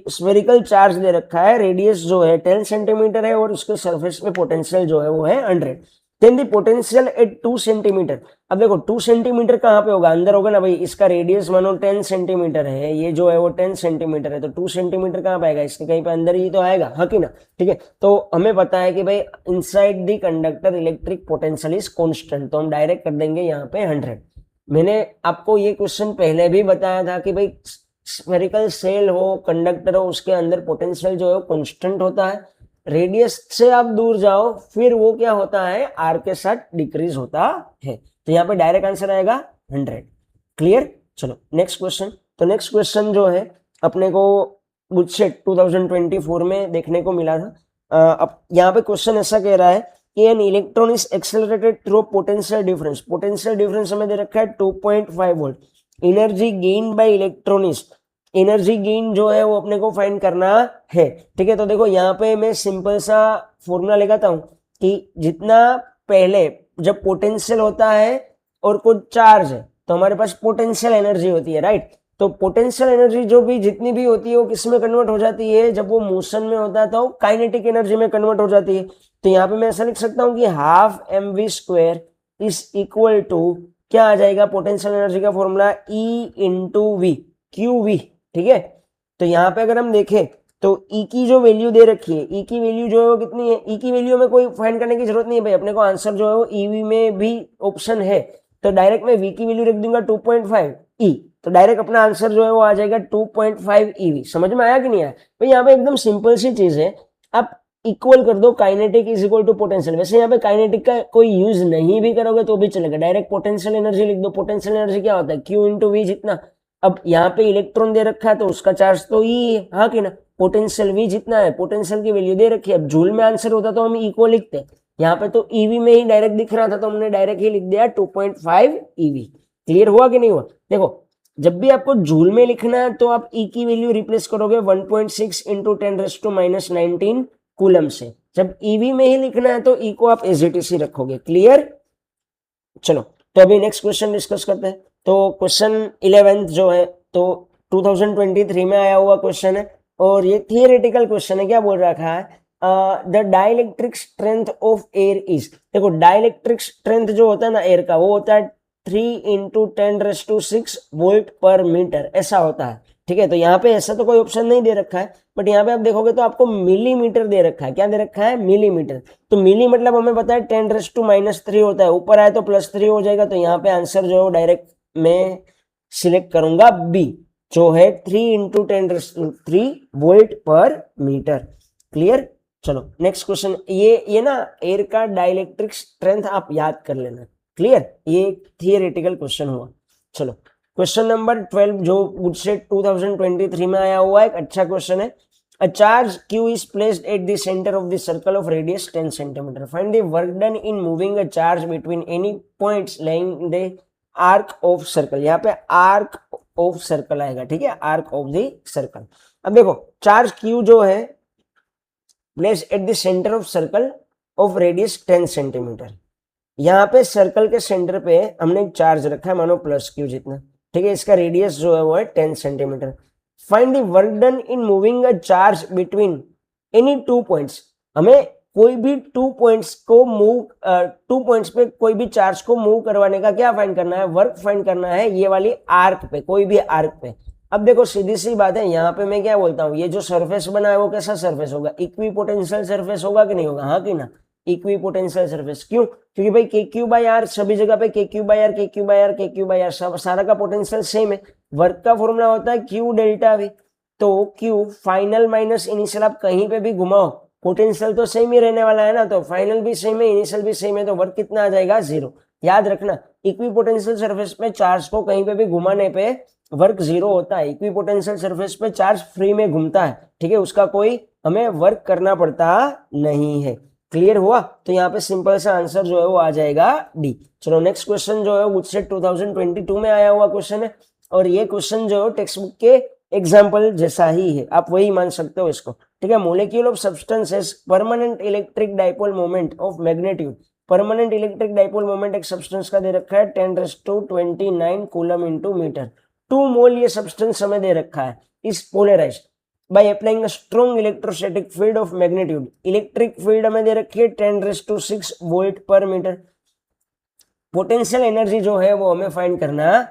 S1: स्फेरिकल चार्ज दे रखा है, रेडियस जो है 10 सेंटीमीटर है और उसके सरफेस पे पोटेंशियल जो है वो है 100। Then the potential at 2 centimetre. अब देखो 2 सेंटीमीटर कहाँ पे होगा, अंदर होगा ना भाई। इसका रेडियस मानो 10 सेंटीमीटर है, ये जो है वो 10 सेंटीमीटर है, तो 2 सेंटीमीटर कहाँ पाएगा, इसके कहीं पे अंदर ही तो आएगा, हाँ कि ना। ठीक है, तो हमें पता है कि भाई inside the conductor electric potential is constant, तो हम डायरेक्ट कर देंगे यहाँ पे 100। मैंने आपको ये क्वेश्चन पहले भी बताया था कि भाई स्फेरिकल सेल हो, कंडक्टर हो, उसके अंदर पोटेंशियल जो है कांस्टेंट होता है। रेडियस से आप दूर जाओ फिर वो क्या होता है, आर के साथ डिक्रीज होता है। तो यहाँ पे डायरेक्ट आंसर आएगा 100। क्लियर। चलो नेक्स्ट क्वेश्चन। तो नेक्स्ट क्वेश्चन जो है अपने को बुटशेट 2024 में देखने को मिला था। अब यहाँ पे क्वेश्चन ऐसा कह रहा है कि an electron is accelerated through potential difference. Potential difference हमें दे रखा है 2.5 volt. Energy gain by electron is, energy gain जो है वो अपने को फाइंड करना है। ठीक है, तो देखो यहाँ पे मैं सिंपल सा फॉर्मूला लगाता हूं कि जितना पहले जब पोटेंशियल होता है और कुछ चार्ज है तो हमारे पास पोटेंशियल एनर्जी होती है, राइट। तो पोटेंशियल एनर्जी जो भी जितनी भी होती है वो किस में कन्वर्ट हो जाती है, जब वो मोशन में होता है तो काइनेटिक एनर्जी में कन्वर्ट हो जाती है। तो यहाँ पे मैं ऐसा लिख सकता हूँ कि ½ mv² इज इक्वल टू क्या आ जाएगा, पोटेंशियल एनर्जी का formula E into V, QV। ठीक है, तो यहाँ पे अगर हम देखें तो E की जो वैल्यू दे रखी है, E की वैल्यू जो है वो कितनी है, E की वैल्यू में कोई फाइंड करने की जरूरत नहीं है भाई, अपने को आंसर जो है वो EV में भी ऑप्शन है। तो डायरेक्ट मैं V की वैल्यू रख दूंगा 2.5 E, तो डायरेक्ट अपना आंसर जो है वो आ जाएगा 2.5 EV। समझ में आया कि नहीं आया भाई। यहाँ पे एकदम सिंपल सी चीज है, आप इक्वल कर दो kinetic is equal to potential. वैसे यहाँ पे काइनेटिक का कोई यूज नहीं भी करोगे तो भी चलेगा, डायरेक्ट पोटेंशियल एनर्जी लिख दो। पोटेंशियल एनर्जी क्या होता है, Q इंटू वी जितना। अब यहाँ पे इलेक्ट्रॉन दे रखा है तो उसका चार्ज तो E है, हाँ कि ना। पोटेंशियल V जितना है, पोटेंशियल की वैल्यू दे रखी है। अब जूल में आंसर होता तो हम E को लिखते, यहाँ पे तो EV में ही डायरेक्ट दिख रहा था तो हमने डायरेक्ट ही लिख दिया 2.5 EV। क्लियर हुआ कि नहीं हुआ। देखो जब भी आपको जूल में लिखना है तो आप E की वैल्यू रिप्लेस करोगे 1.6 इंटू 10⁻⁻19 कूलम से। जब EV में ही लिखना है तो E को आप एज इट इज ही रखोगे। क्लियर। चलो, तो अभी नेक्स्ट क्वेश्चन डिस्कस करते हैं। तो क्वेश्चन 11 जो है तो 2023 में आया हुआ क्वेश्चन है और ये थियोरेटिकल क्वेश्चन है। क्या बोल रखा है, the dielectric strength of air is. देखो डाइलेक्ट्रिक स्ट्रेंथ जो होता है ना एयर का, वो होता है 3 इंटू 10⁻⁶ वोल्ट पर मीटर, ऐसा होता है। ठीक है, तो यहाँ पे ऐसा तो कोई ऑप्शन नहीं दे रखा है, बट यहाँ पे आप देखोगे तो आपको मिलीमीटर दे रखा है। क्या दे रखा है, मिलीमीटर। तो मिली मतलब हमें पता है 10⁻³ होता है, ऊपर आए तो +3 हो जाएगा। तो यहाँ पे आंसर जो है डायरेक्ट मैं सिलेक्ट करूंगा बी। जो है 3 × 10⁻³ वोल्ट पर मीटर। क्लियर। चलो नेक्स्ट क्वेश्चन। ये ना एयर का डाइलेक्ट्रिक स्ट्रेंथ आप याद कर लेना। क्लियर, ये थियोरेटिकल क्वेश्चन हुआ। चलो क्वेश्चन नंबर 12 जो मुझसे 2023 में आया हुआ एक अच्छा क्वेश्चन है। A charge Q is placed at the center of the circle of radius 10 cm. Find the work done in moving a charge between any points lying in the arc of circle. यहाँ पे arc of circle आएगा, ठीक है, arc of the circle। अब देखो charge Q जो है placed at the center of circle of radius 10 cm। यहाँ पे सर्कल के सेंटर पे हमने एक चार्ज रखा है मानो प्लस Q जितना, ठीक है, इसका रेडियस जो है वो है 10 centimetre. Find the work done in moving a charge between any 2 points. हमें कोई भी 2 पॉइंट्स को मूव 2 पॉइंट्स पे कोई भी चार्ज को मूव करवाने का क्या फाइंड करना है, वर्क फाइंड करना है ये वाली आर्क पे, कोई भी आर्क पे। अब देखो सीधी सी बात है, यहाँ पे मैं क्या बोलता हूँ, ये जो सरफेस बना है वो कैसा सरफेस होगा, इक्विपोटेंशियल सरफेस होगा कि नहीं होगा, हाँ कि ना, इक्विपोटेंशियल सरफेस। क्यों? क्योंकि भाई KQ/R सभी जगह पे KQ/R KQ/R KQ/R सारा का पोटेंशियल सेम है। वर्क का फॉर्मूला होता है Q डेल्टा V। तो Q फाइनल माइनस इनिशियल, आप कहीं पे भी घुमाओ पोटेंशियल तो सेम ही रहने वाला है ना, तो फाइनल भी सेम है इनिशियल भी सेम है, तो वर्क कितना आ जाएगा, 0। याद रखना इक्विपोटेंशियल सरफेस पे चार्ज को कहीं पे भी घुमाने पे वर्क 0 होता है। इक्विपोटेंशियल सरफेस पे चार्ज फ्री में घूमता है, ठीक है, उसका कोई हमें वर्क करना पड़ता नहीं है। क्लियर हुआ? तो यहाँ पे सिंपल सा आंसर जो है वो आ जाएगा डी। चलो नेक्स्ट क्वेश्चन जो है मुझसे 2022 में आया हुआ क्वेश्चन है, और ये क्वेश्चन जो है टेक्स्ट बुक के एग्जाम्पल जैसा ही है, आप वही मान सकते हो इसको, ठीक है। Molecule of substance has permanent electric dipole moment of magnitude. Permanent electric dipole moment एक सब्सटेंस का दे रखा है 10⁻29 कूलम इंटू मीटर। 2 मोल ये सब्सटेंस हमें दे रखा है, is polarised by applying a strong electrostatic field of magnitude। Electric field हमें दे रखी है 10⁻6 वोल्ट पर मीटर। पोटेंशियल एनर्जी जो है वो हमें फाइंड करना है,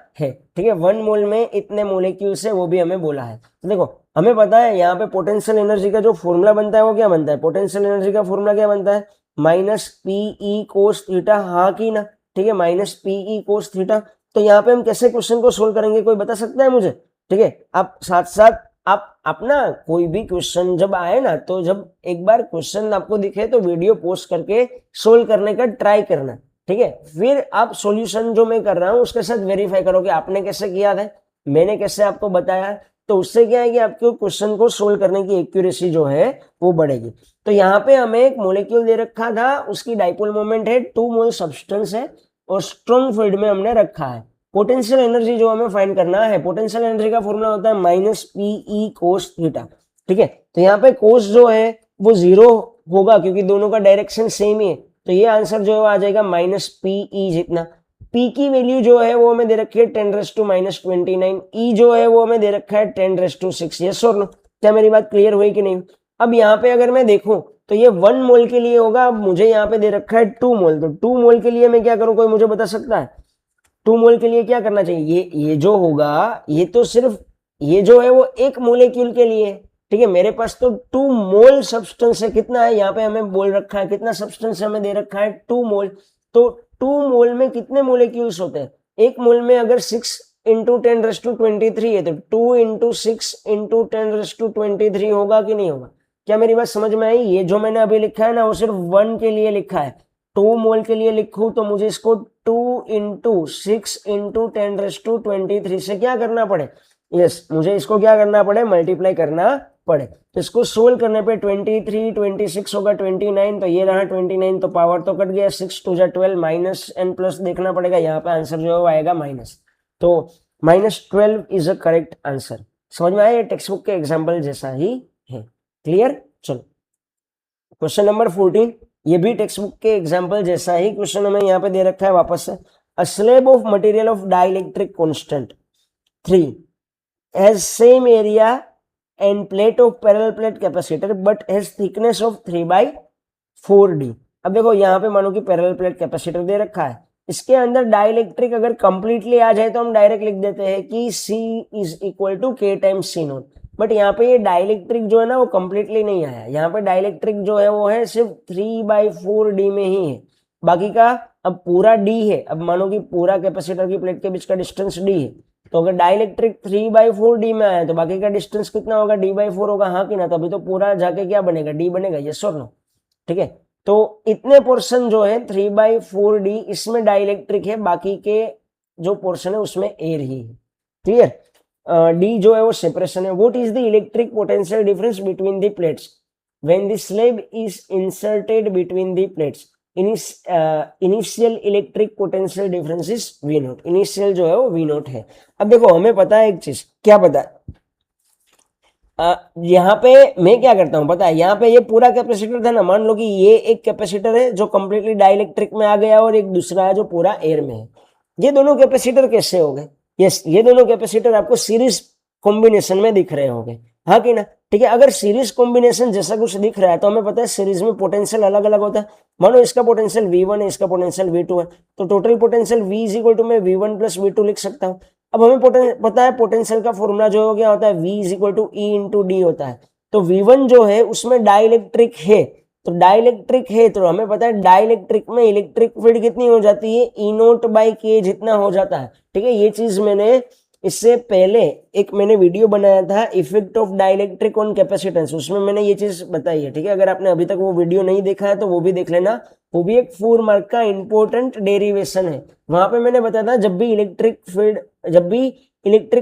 S1: ठीक है। 1 मोल में इतने मोलिक्यूल्स है वो भी हमें बोला है। तो देखो हमें पता है यहाँ पे पोटेंशियल एनर्जी का जो फॉर्मूला बनता है वो क्या बनता है, पोटेंशियल एनर्जी का फॉर्मूला क्या बनता है, -PE cos थीटा, हाँ की ना, ठीक है, -PE cos थीटा। तो यहाँ पे हम कैसे क्वेश्चन को सोल्व करेंगे, कोई बता सकता है मुझे, ठीक है। आप साथ साथ आप अपना कोई भी क्वेश्चन जब आए ना, तो जब एक बार क्वेश्चन आपको दिखे तो वीडियो पोस्ट करके सोल्व करने का ट्राई करना, ठीक है। फिर आप सॉल्यूशन जो मैं कर रहा हूं उसके साथ वेरीफाई करो कि आपने कैसे किया था, मैंने कैसे आपको बताया, तो उससे क्या है कि आपके क्वेश्चन को सोल्व करने की एक्यूरेसी जो है वो बढ़ेगी। तो यहाँ पे हमें एक मोलिक्यूल दे रखा था, उसकी डाइपोल मोमेंट है 2 मोल सब्सटेंस है, और स्ट्रॉन्ग फील्ड में हमने रखा है। पोटेंशियल एनर्जी जो हमें फाइंड करना है, पोटेंशियल एनर्जी का फॉर्मूला होता है -PE cos थीटा, ठीक है। तो यहाँ पे कोस जो है वो 0 होगा क्योंकि दोनों का डायरेक्शन सेम ही है, तो ये आंसर जो है आ जाएगा -PE जितना। P की वैल्यू जो है वो हमें दे रखी है 10⁻29, E जो है वो हमें दे रखा है 10⁻6। यस और नो? क्या मेरी बात क्लियर हुई कि नहीं? अब यहाँ पे अगर मैं देखूं तो ये 1 मोल के लिए होगा, मुझे यहाँ पे दे रखा है 2 मोल, तो 2 मोल के लिए मैं क्या करूं, कोई मुझे बता सकता है? 2 मोल के लिए क्या करना चाहिए, ये जो होगा ये तो सिर्फ ये जो है वो 1 मोलिक्यूल के लिए, ठीक है। मेरे पास तो 2 मोल सब्सटेंस है, कितना है यहाँ पे हमें बोल रखा है, कितना सब्सटेंस हमें दे रखा है 2 मोल। तो 2 मोल में कितने मोलिक्यूल्स होते हैं, 1 मोल में अगर 6 × 10⁻23 है तो 2 × 6 × 10⁻23 होगा कि नहीं होगा? क्या मेरी बात समझ में आई? ये जो मैंने अभी लिखा है ना वो सिर्फ 1 के लिए लिखा है, 2 मोल के लिए लिखूं तो मुझे इसको 2 × 6 × 10⁻23 से क्या करना पड़े, यस मुझे इसको क्या करना पड़े, मल्टीप्लाई करना पड़े। तो इसको सोल्व करने पे 23 26 होगा 29, तो ये रहा 29, तो पावर तो कट गया, 6 2 12 माइनस एन प्लस देखना पड़ेगा, यहाँ पे आंसर जो है वो आएगा माइनस, तो -12 इज अ करेक्ट आंसर। समझ में आया? ये टेक्स्ट बुक के एग्जाम्पल जैसा ही है। क्लियर? चलो क्वेश्चन नंबर 14, ये भी टेक्स्ट बुक के एग्जाम्पल जैसा ही क्वेश्चन हमें यहाँ पे दे रखा है वापस से। A slab of material of dielectric constant 3 has same area and plate of parallel plate capacitor but has thickness of 3/4D। अब देखो यहाँ पे मानो कि पैरेलल प्लेट कैपेसिटर दे रखा है, इसके अंदर डाइलेक्ट्रिक अगर कंप्लीटली आ जाए तो हम डायरेक्ट लिख देते हैं कि C = K × C0, बट यहाँ पे ये डाइलेक्ट्रिक जो है ना वो कंप्लीटली नहीं आया, यहाँ पे डाइलेक्ट्रिक जो है वो है सिर्फ 3/4D में ही है, बाकी का अब पूरा D है। अब मानो कि पूरा कैपेसिटर की प्लेट के बीच का डिस्टेंस D है, तो अगर डाइलेक्ट्रिक 3/4 d में आया तो बाकी का डिस्टेंस कितना होगा, d/4 होगा, हाँ कि ना। तभी तो पूरा जाके क्या बनेगा, d बनेगा, यस और नो। ठीक है, तो इतने पोर्शन जो है 3/4d इसमें डाइलेक्ट्रिक है, बाकी के जो पोर्शन है उसमें एयर ही है। क्लियर। डी जो है वो सेपरेशन है। What is the electric potential difference between the plates when the slab is inserted between the plates. Initial electric potential difference is V not. Initial जो है वो वी नॉट है। अब देखो हमें पता है एक चीज, क्या पता है, यहाँ पे मैं क्या करता हूँ पता है, यहाँ पे ये पूरा कैपेसिटर था ना, मान लो कि ये एक कैपेसिटर है जो कंप्लीटली डाइलेक्ट्रिक में आ गया और एक दूसरा है जो पूरा एयर में है। ये दोनों कैपेसिटर कैसे हो गए, यस ये दोनों कैपेसिटर आपको सीरीज कॉम्बिनेशन में दिख रहे होंगे, हाँ कि ना। ठीक है, अगर सीरीज कॉम्बिनेशन जैसा कुछ दिख रहा है तो हमें पता है सीरीज में पोटेंशियल अलग अलग होता है। मानो इसका पोटेंशियल V1 है, इसका पोटेंशियल V2 है, तो total potential V is equal to मैं V1 प्लस V2 लिख सकता हूँ। अब हमें पता है पोटेंशियल का फॉर्मूला जो हो गया होता है V is equal to E into D होता है। तो V1 जो है उसमें डाइलेक्ट्रिक है, तो डाइलेक्ट्रिक है तो हमें पता है डाइलेक्ट्रिक में इलेक्ट्रिक फील्ड कितनी हो जाती है, E0/K जितना हो जाता है। ठीक है, ये चीज मैंने इससे पहले एक मैंने वीडियो बनाया था effect of dielectric on capacitance, उसमें मैंने ये चीज बताई है। ठीक है, अगर आपने अभी तक वो वीडियो नहीं देखा है तो वो भी देख लेना, वो भी एक 4 मार्क का इंपॉर्टेंट डेरिवेशन है। वहां पे मैंने बताया था जब भी इलेक्ट्रिक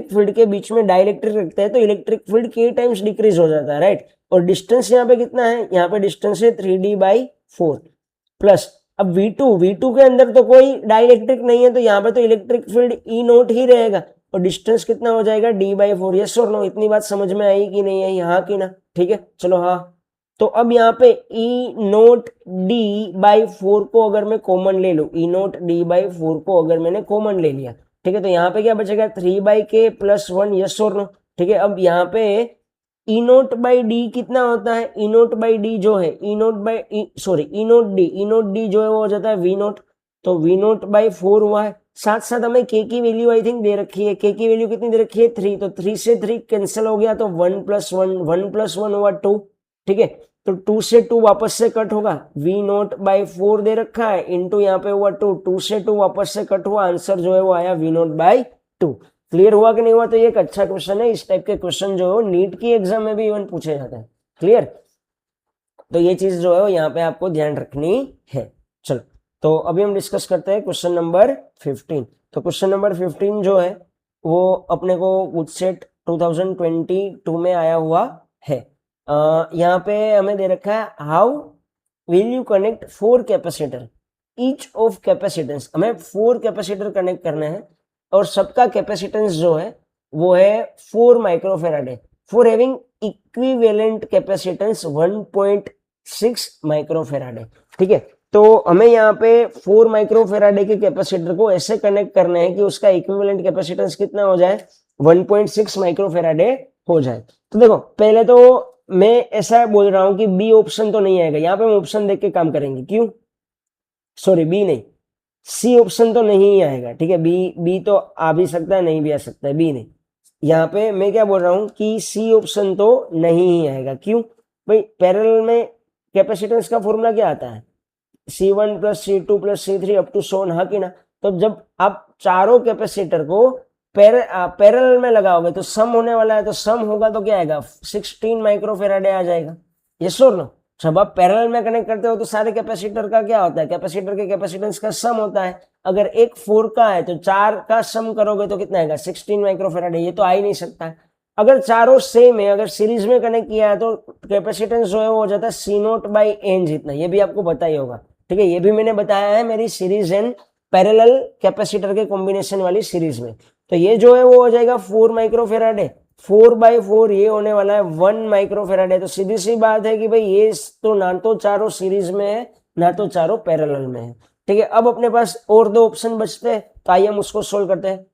S1: फील्ड के बीच में डाइलेक्ट्रिक रखते हैं तो electric field K times decrease हो जाता है, राइट। और डिस्टेंस यहाँ पे कितना है, यहाँ पे डिस्टेंस है 3D/4 प्लस अब V2 के अंदर तो कोई डाइलेक्ट्रिक नहीं है, तो यहाँ पे तो इलेक्ट्रिक फील्ड E0 ही रहेगा और डिस्टेंस कितना हो जाएगा D/4। यस और नो, इतनी बात समझ में आई कि नहीं आई, हाँ कि ना। ठीक है, चलो हाँ। तो अब यहाँ पे E0D/4 को अगर मैं कॉमन ले लूं, E0D/4 को अगर मैंने कॉमन ले लिया, ठीक है, तो यहाँ पे क्या बचेगा 3/K प्लस 1, यस और नो। ठीक है, अब यहाँ पे E0/D कितना होता है, E0/D जो है E0D जो है वो हो जाता है V0, तो V0/4 हुआ है। साथ साथ हमें K की वैल्यू आई थिंक दे रखी है, K की वैल्यू कितनी दे रखी है 3, तो 3 से 3 कैंसिल हो गया तो 1 + 1 हुआ 2। ठीक है, तो 2 से 2 वापस से कट होगा, V0/4 दे रखा है इंटू यहाँ पे हुआ 2 से 2 वापस से कट हुआ, आंसर जो है वो आया V0/2। क्लियर हुआ कि नहीं हुआ। तो ये एक अच्छा क्वेश्चन है, इस टाइप के क्वेश्चन जो है नीट की एग्जाम में भी इवन पूछे जाते हैं। क्लियर, तो ये चीज जो है यहाँ पे आपको ध्यान रखनी है। चलो, तो अभी हम डिस्कस करते हैं क्वेश्चन नंबर 15। तो क्वेश्चन नंबर 15 जो है वो अपने को गुडसेट 2022 में आया हुआ है। यहाँ पे हमें दे रखा है how will you connect 4 capacitor each of capacitance. हमें 4 कैपेसिटर कनेक्ट करना है और सबका कैपेसिटेंस जो है वो है 4 माइक्रोफेराड है, for having equivalent capacitance 1.6 microfarad है। ठीक है, तो हमें यहाँ पे 4 माइक्रोफेराडे के कैपेसिटर को ऐसे कनेक्ट करना है कि उसका इक्विवेलेंट कैपेसिटेंस कितना हो जाए, 1.6 माइक्रोफेराडे हो जाए। तो देखो पहले तो मैं ऐसा बोल रहा हूं कि बी ऑप्शन तो नहीं आएगा, यहाँ पे हम ऑप्शन देख के काम करेंगे। क्यों, सॉरी बी नहीं, सी ऑप्शन तो नहीं आएगा। ठीक है, बी तो आ भी सकता है, नहीं भी आ सकता है, बी नहीं। यहाँ पे मैं क्या बोल रहा हूँ कि सी ऑप्शन तो नहीं ही आएगा। क्यों भाई, पैरेलल में कैपेसिटेंस का फॉर्मूला क्या आता है, C1 + C2 + C3 up to सोन, हाँ कि ना। तो जब आप चारों कैपेसिटर को पैरेलल में लगाओगे तो सम होने वाला है, तो सम होगा तो क्या आएगा 16 माइक्रोफेराडे आ जाएगा। यस और नो। जब आप पैरेलल में कनेक्ट करते हो तो सारे कैपेसिटर का क्या होता है, कैपेसिटर के कैपेसिटेंस का सम होता है। अगर एक 4 का है तो 4 का सम करोगे तो कितना आएगा 16 माइक्रोफेराडे, ये तो आ ही नहीं सकता है। अगर चारों सेम है, अगर सीरीज में कनेक्ट किया है तो कैपेसिटेंस जो है वो हो जाता है C0/n जितना, ये भी आपको पता ही होगा। ठीक है, ये भी मैंने बताया है मेरी सीरीज एंड पैरेलल कैपेसिटर के कॉम्बिनेशन वाली सीरीज में। तो ये जो है वो हो जाएगा 4 माइक्रोफेराडे, 4/4 ये होने वाला है 1 माइक्रोफेराडे। तो सीधी सी बात है कि भाई ये तो ना तो चारों सीरीज में है ना तो चारों पैरेलल में है। ठीक है, अब अपने पास और 2 ऑप्शन बचते हैं, तो आइए हम उसको सोल्व करते हैं।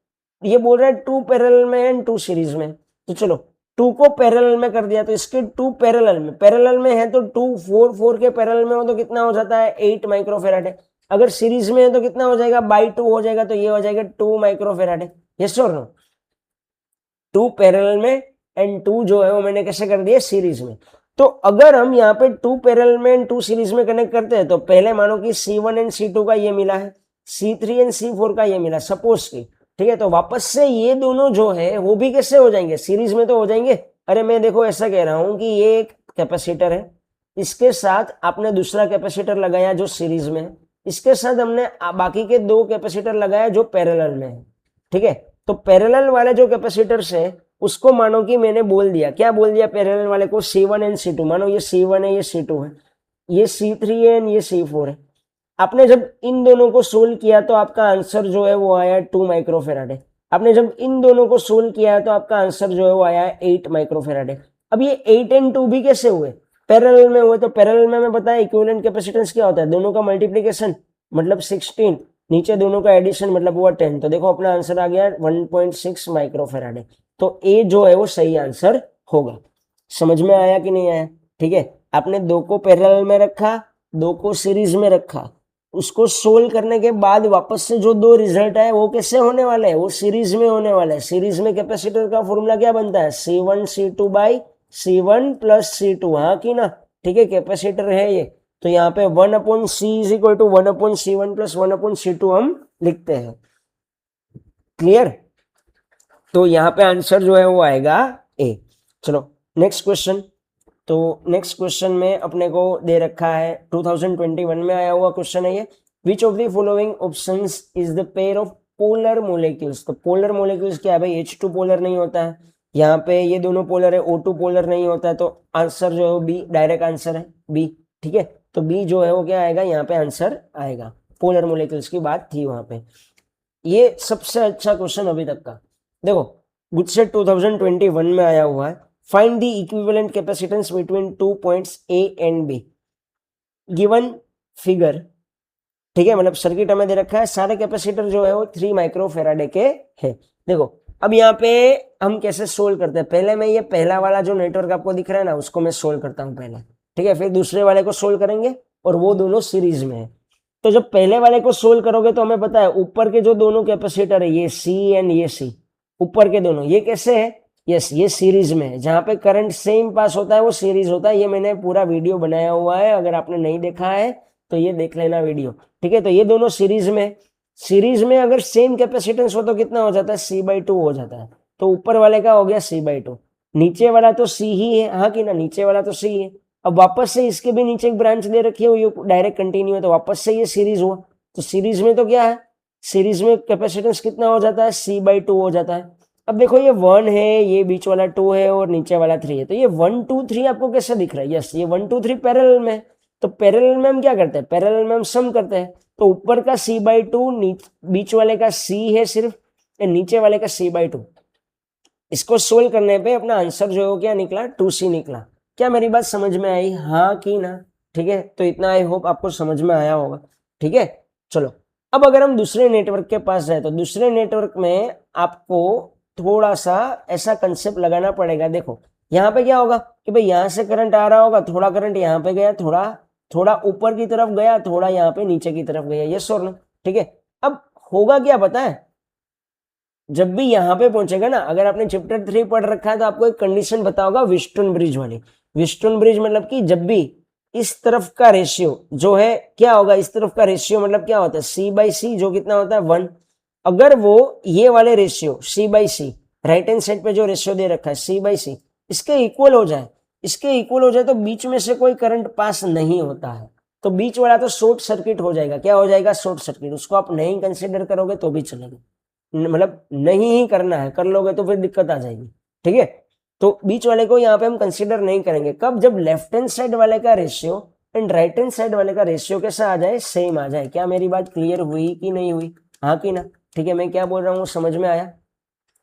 S1: ये बोल रहा है 2 पैरेलल में एंड 2 सीरीज में, तो चलो 2 को पैरेलल में कर दिया, तो इसके 2 पैरेलल में है तो 2 4 के पैरेलल में हो तो कितना हो जाता है 8 माइक्रोफेराडे। अगर सीरीज में है तो कितना हो जाएगा /2 हो जाएगा, तो ये हो जाएगा 2 माइक्रोफेराडे। यस और नो, 2 पैरेलल में एंड 2 जो है वो मैंने कैसे कर दिया सीरीज में। तो अगर हम यहाँ पे 2 पैरेलल में एंड 2 सीरीज में कनेक्ट करते हैं तो पहले मानो कि C1 एंड C2 का ये मिला है, C3 एंड C4 का ये मिला, सपोज की ठीक है, तो वापस से ये दोनों जो है वो भी कैसे हो जाएंगे, सीरीज में तो हो जाएंगे। अरे मैं देखो ऐसा कह रहा हूं कि ये एक कैपेसिटर है, इसके साथ आपने दूसरा कैपेसिटर लगाया जो सीरीज में है, इसके साथ हमने बाकी के दो कैपेसिटर लगाया जो पैरेलल में है। ठीक है, तो पैरेलल वाले जो कैपेसिटर्स है उसको मानो कि मैंने बोल दिया, क्या बोल दिया पैरेलल वाले को, C1 एंड C2। मानो ये C1 है, ये C2 है, ये C3 है एंड ये C4 है। आपने जब इन दोनों को सोल्व किया तो आपका आंसर जो है वो आया 2 माइक्रोफेराड है। आपने जब इन दोनों को सोल्व किया तो आपका आंसर जो है वो आया 8 माइक्रोफेराड है। अब ये 8 एंड 2 भी कैसे हुए, पैरेलल में हुए। तो पैरेलल में हमें पता है इक्विवेलेंट कैपेसिटेंस क्या होता है, दोनों का मल्टीप्लीकेशन मतलब 16, नीचे दोनों का एडिशन मतलब हुआ 10। तो देखो अपना आंसर आ गया 1.6 माइक्रोफेराड है। तो ए जो है वो सही आंसर होगा। समझ में आया कि नहीं आया? ठीक है, आपने दो को पैरेलल में रखा, दो को सीरीज में रखा, उसको सोल्व करने के बाद वापस से जो दो रिजल्ट आए वो कैसे होने वाले हैं, वो सीरीज में होने वाले हैं। सीरीज में कैपेसिटर का फॉर्मूला क्या बनता है, C1 C2 by C1 plus C2, हाँ कि ना। ठीक है, कैपेसिटर है ये, तो यहाँ पे 1/C is equal to 1/C1 plus 1/C2 हम लिखते हैं। क्लियर? तो यहाँ पे आंसर जो है वो आएगा ए। चलो नेक्स्ट क्वेश्चन। तो नेक्स्ट क्वेश्चन में अपने को दे रखा है 2021 में आया हुआ क्वेश्चन है ये, which of the following options is the pair of polar molecules. तो पोलर मोलिक्यूल्स क्या है भाई, H2 पोलर नहीं होता है, यहाँ पे ये दोनों पोलर है, O2 पोलर नहीं होता है, तो आंसर जो है वो बी, डायरेक्ट आंसर है बी। ठीक है, तो बी जो है वो क्या आएगा, यहाँ पे आंसर आएगा। पोलर मोलिक्यूल्स की बात थी वहां पे। ये सबसे अच्छा क्वेश्चन अभी तक का। देखो गुजसेट 2021 में आया हुआ है, find the equivalent capacitance between 2 points A and B. Given figure, ठीक है, मतलब सर्किट हमें दे रखा है, सारे कैपेसिटर जो है वो 3 माइक्रोफेराडे के है। देखो अब यहाँ पे हम कैसे सोल्व करते हैं, पहले मैं ये पहला वाला जो नेटवर्क आपको दिख रहा है ना उसको मैं सोल्व करता हूँ पहले। ठीक है, फिर दूसरे वाले को सोल्व करेंगे और वो दोनों सीरीज में है। तो जब पहले वाले को सोल्व करोगे तो हमें पता है ऊपर के जो दोनों कैपेसिटर है ये C एंड ये C, ऊपर के दोनों ये कैसे है, यस ये सीरीज में है, जहां पे करंट सेम पास होता है वो सीरीज होता है। ये मैंने पूरा वीडियो बनाया हुआ है, अगर आपने नहीं देखा है तो ये देख लेना वीडियो। ठीक है, तो ये दोनों सीरीज में, सीरीज में अगर सेम कैपेसिटेंस हो तो कितना हो जाता है, C/2 हो जाता है। तो ऊपर वाले का हो गया C/2, नीचे वाला तो C ही है, हाँ कि ना, नीचे वाला तो C है। अब वापस से इसके भी नीचे एक ब्रांच दे रखी है, ये डायरेक्ट कंटिन्यू है, तो वापस से ये सीरीज हुआ। तो सीरीज में तो क्या है, सीरीज में कैपेसिटेंस कितना हो जाता है, C/2 हो जाता है। अब देखो ये 1 है, ये बीच वाला 2 है और नीचे वाला 3 है, तो ये 1 2 3 आपको कैसे दिख रहा है, यस ये 1 2 3 पैरेलल में। तो पैरेलल में हम क्या करते हैं, पैरेलल में हम सम करते हैं। तो ऊपर का C/2, बीच वाले का C है सिर्फ, नीचे वाले का C/2। इसको सोल्व करने पे अपना आंसर जो है वो क्या निकला, 2C निकला। क्या मेरी बात समझ में आई, हाँ कि ना? ठीक है, तो इतना आई होप आपको समझ में आया होगा। ठीक है, चलो अब अगर हम दूसरे नेटवर्क के पास जाए तो दूसरे नेटवर्क में आपको थोड़ा सा ऐसा कंसेप्ट लगाना पड़ेगा। देखो यहाँ पे क्या होगा कि भाई यहाँ से करंट आ रहा होगा, थोड़ा करंट यहाँ पे गया, थोड़ा थोड़ा ऊपर की तरफ गया, थोड़ा यहाँ पे नीचे की तरफ गया, यस और नो। ठीक है, अब होगा क्या पता है, जब भी यहाँ पे पहुंचेगा ना, अगर आपने चैप्टर 3 पढ़ रखा है तो आपको एक कंडीशन पता होगा व्हिटस्टोन ब्रिज वाली। व्हिटस्टोन ब्रिज मतलब कि जब भी इस तरफ का रेशियो जो है क्या होगा, इस तरफ का रेशियो मतलब क्या होता है, C/C जो कितना होता है 1। अगर वो ये वाले ratio C/C right hand side पे जो रेशियो दे रखा है C/C इसके इक्वल हो जाए, इसके इक्वल हो जाए तो बीच में से कोई करंट पास नहीं होता है, तो बीच वाला तो शॉर्ट सर्किट हो जाएगा। क्या हो जाएगा, शॉर्ट सर्किट। उसको आप नहीं कंसिडर करोगे तो भी चलेगा, मतलब नहीं ही करना है, कर लोगे तो फिर दिक्कत आ जाएगी। ठीक है, तो बीच वाले को यहाँ पे हम कंसीडर नहीं करेंगे। कब, जब लेफ्ट हैंड साइड वाले का ratio and right hand side वाले का रेशियो कैसा आ जाए, सेम आ जाए। क्या मेरी बात क्लियर हुई कि नहीं हुई, हाँ कि ना? ठीक है, मैं क्या बोल रहा हूँ समझ में आया?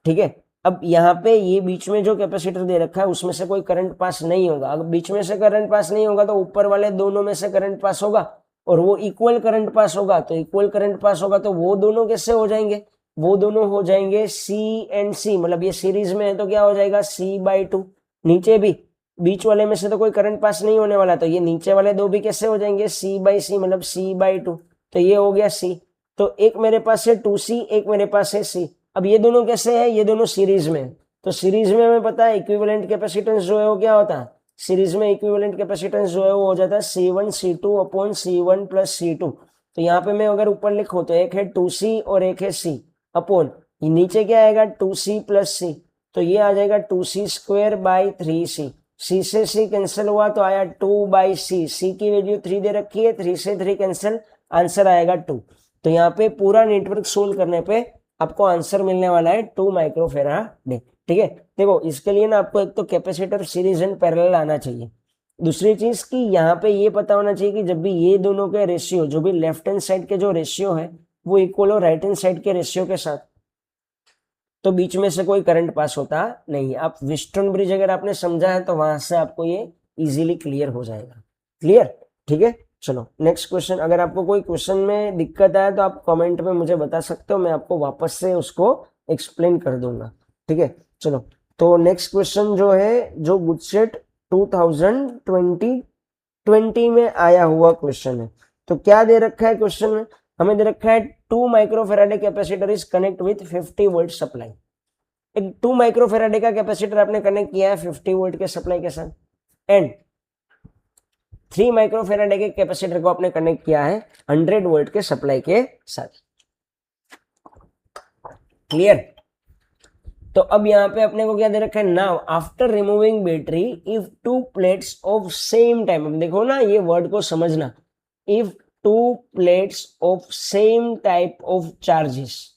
S1: ठीक है, अब यहाँ पे ये बीच में जो कैपेसिटर दे रखा है उसमें से कोई करंट पास नहीं होगा। अगर बीच में से करंट पास नहीं होगा तो ऊपर वाले दोनों में से करंट पास होगा और वो इक्वल करंट पास होगा। तो इक्वल करंट पास होगा तो वो दोनों कैसे हो जाएंगे, वो दोनों हो जाएंगे C एंड C, मतलब ये सीरीज में है तो क्या हो जाएगा C/2। नीचे भी बीच वाले में से तो कोई करंट पास नहीं होने वाला, तो ये नीचे वाले दो भी कैसे हो जाएंगे C/C, मतलब C/2। तो ये हो गया C। तो एक मेरे पास है 2C, एक मेरे पास है C। अब ये दोनों कैसे है, ये दोनों सीरीज में है, तो सीरीज में हमें पता है इक्विवेलेंट कैपेसिटेंस जो है वो क्या होता है, सीरीज में इक्विवेलेंट कैपेसिटेंस जो है वो हो जाता है C1 C2 upon C1 plus C2। तो यहाँ पे मैं अगर ऊपर लिखूं तो एक है 2C और एक है C अपॉन ये नीचे क्या आएगा 2c प्लस सी, तो ये आ जाएगा 2c square by 3c, c से c कैंसिल हुआ तो आया 2/c, c की वैल्यू 3 दे रखी है, 3 से 3 कैंसिल, आंसर आएगा 2। तो यहाँ पे पूरा नेटवर्क सोल्व करने पे आपको आंसर मिलने वाला है 2 माइक्रोफेराडे। ठीक है, देखो इसके लिए ना आपको एक तो कैपेसिटर सीरीज एंड पैरेलल आना चाहिए, दूसरी चीज कि यहाँ पे ये पता होना चाहिए कि जब भी ये दोनों के रेशियो, जो भी लेफ्ट हैंड साइड के जो रेशियो है वो इक्वल हो राइट हैंड साइड के रेशियो के साथ, तो बीच में से कोई करंट पास होता नहीं। आप व्हीटस्टोन ब्रिज अगर आपने समझा है तो वहां से आपको ये इजीली क्लियर हो जाएगा। क्लियर? ठीक है, चलो नेक्स्ट क्वेश्चन। अगर आपको कोई क्वेश्चन में दिक्कत आए तो आप कमेंट में मुझे बता सकते हो, मैं आपको वापस से उसको एक्सप्लेन कर दूंगा। ठीक है, चलो तो नेक्स्ट क्वेश्चन जो है, जो गुडसेट 2020 में आया हुआ क्वेश्चन है। तो क्या दे रखा है क्वेश्चन में? हमें दे रखा है 2 microfarad capacitor is connect with 50 volt supply. एक 2 माइक्रोफेराडे का कैपेसिटर आपने कनेक्ट किया है 50 वोल्ट के सप्लाई के साथ, एंड 3 माइक्रोफेराडे के कैपेसिटर को आपने कनेक्ट किया है 100 वोल्ट के सप्लाई के साथ। क्लियर? तो अब यहाँ पे अपने को क्या दे रखा है? Now after removing battery if 2 plates of same time, अब देखो ना ये वर्ड को समझना, if 2 plates of same type of charges,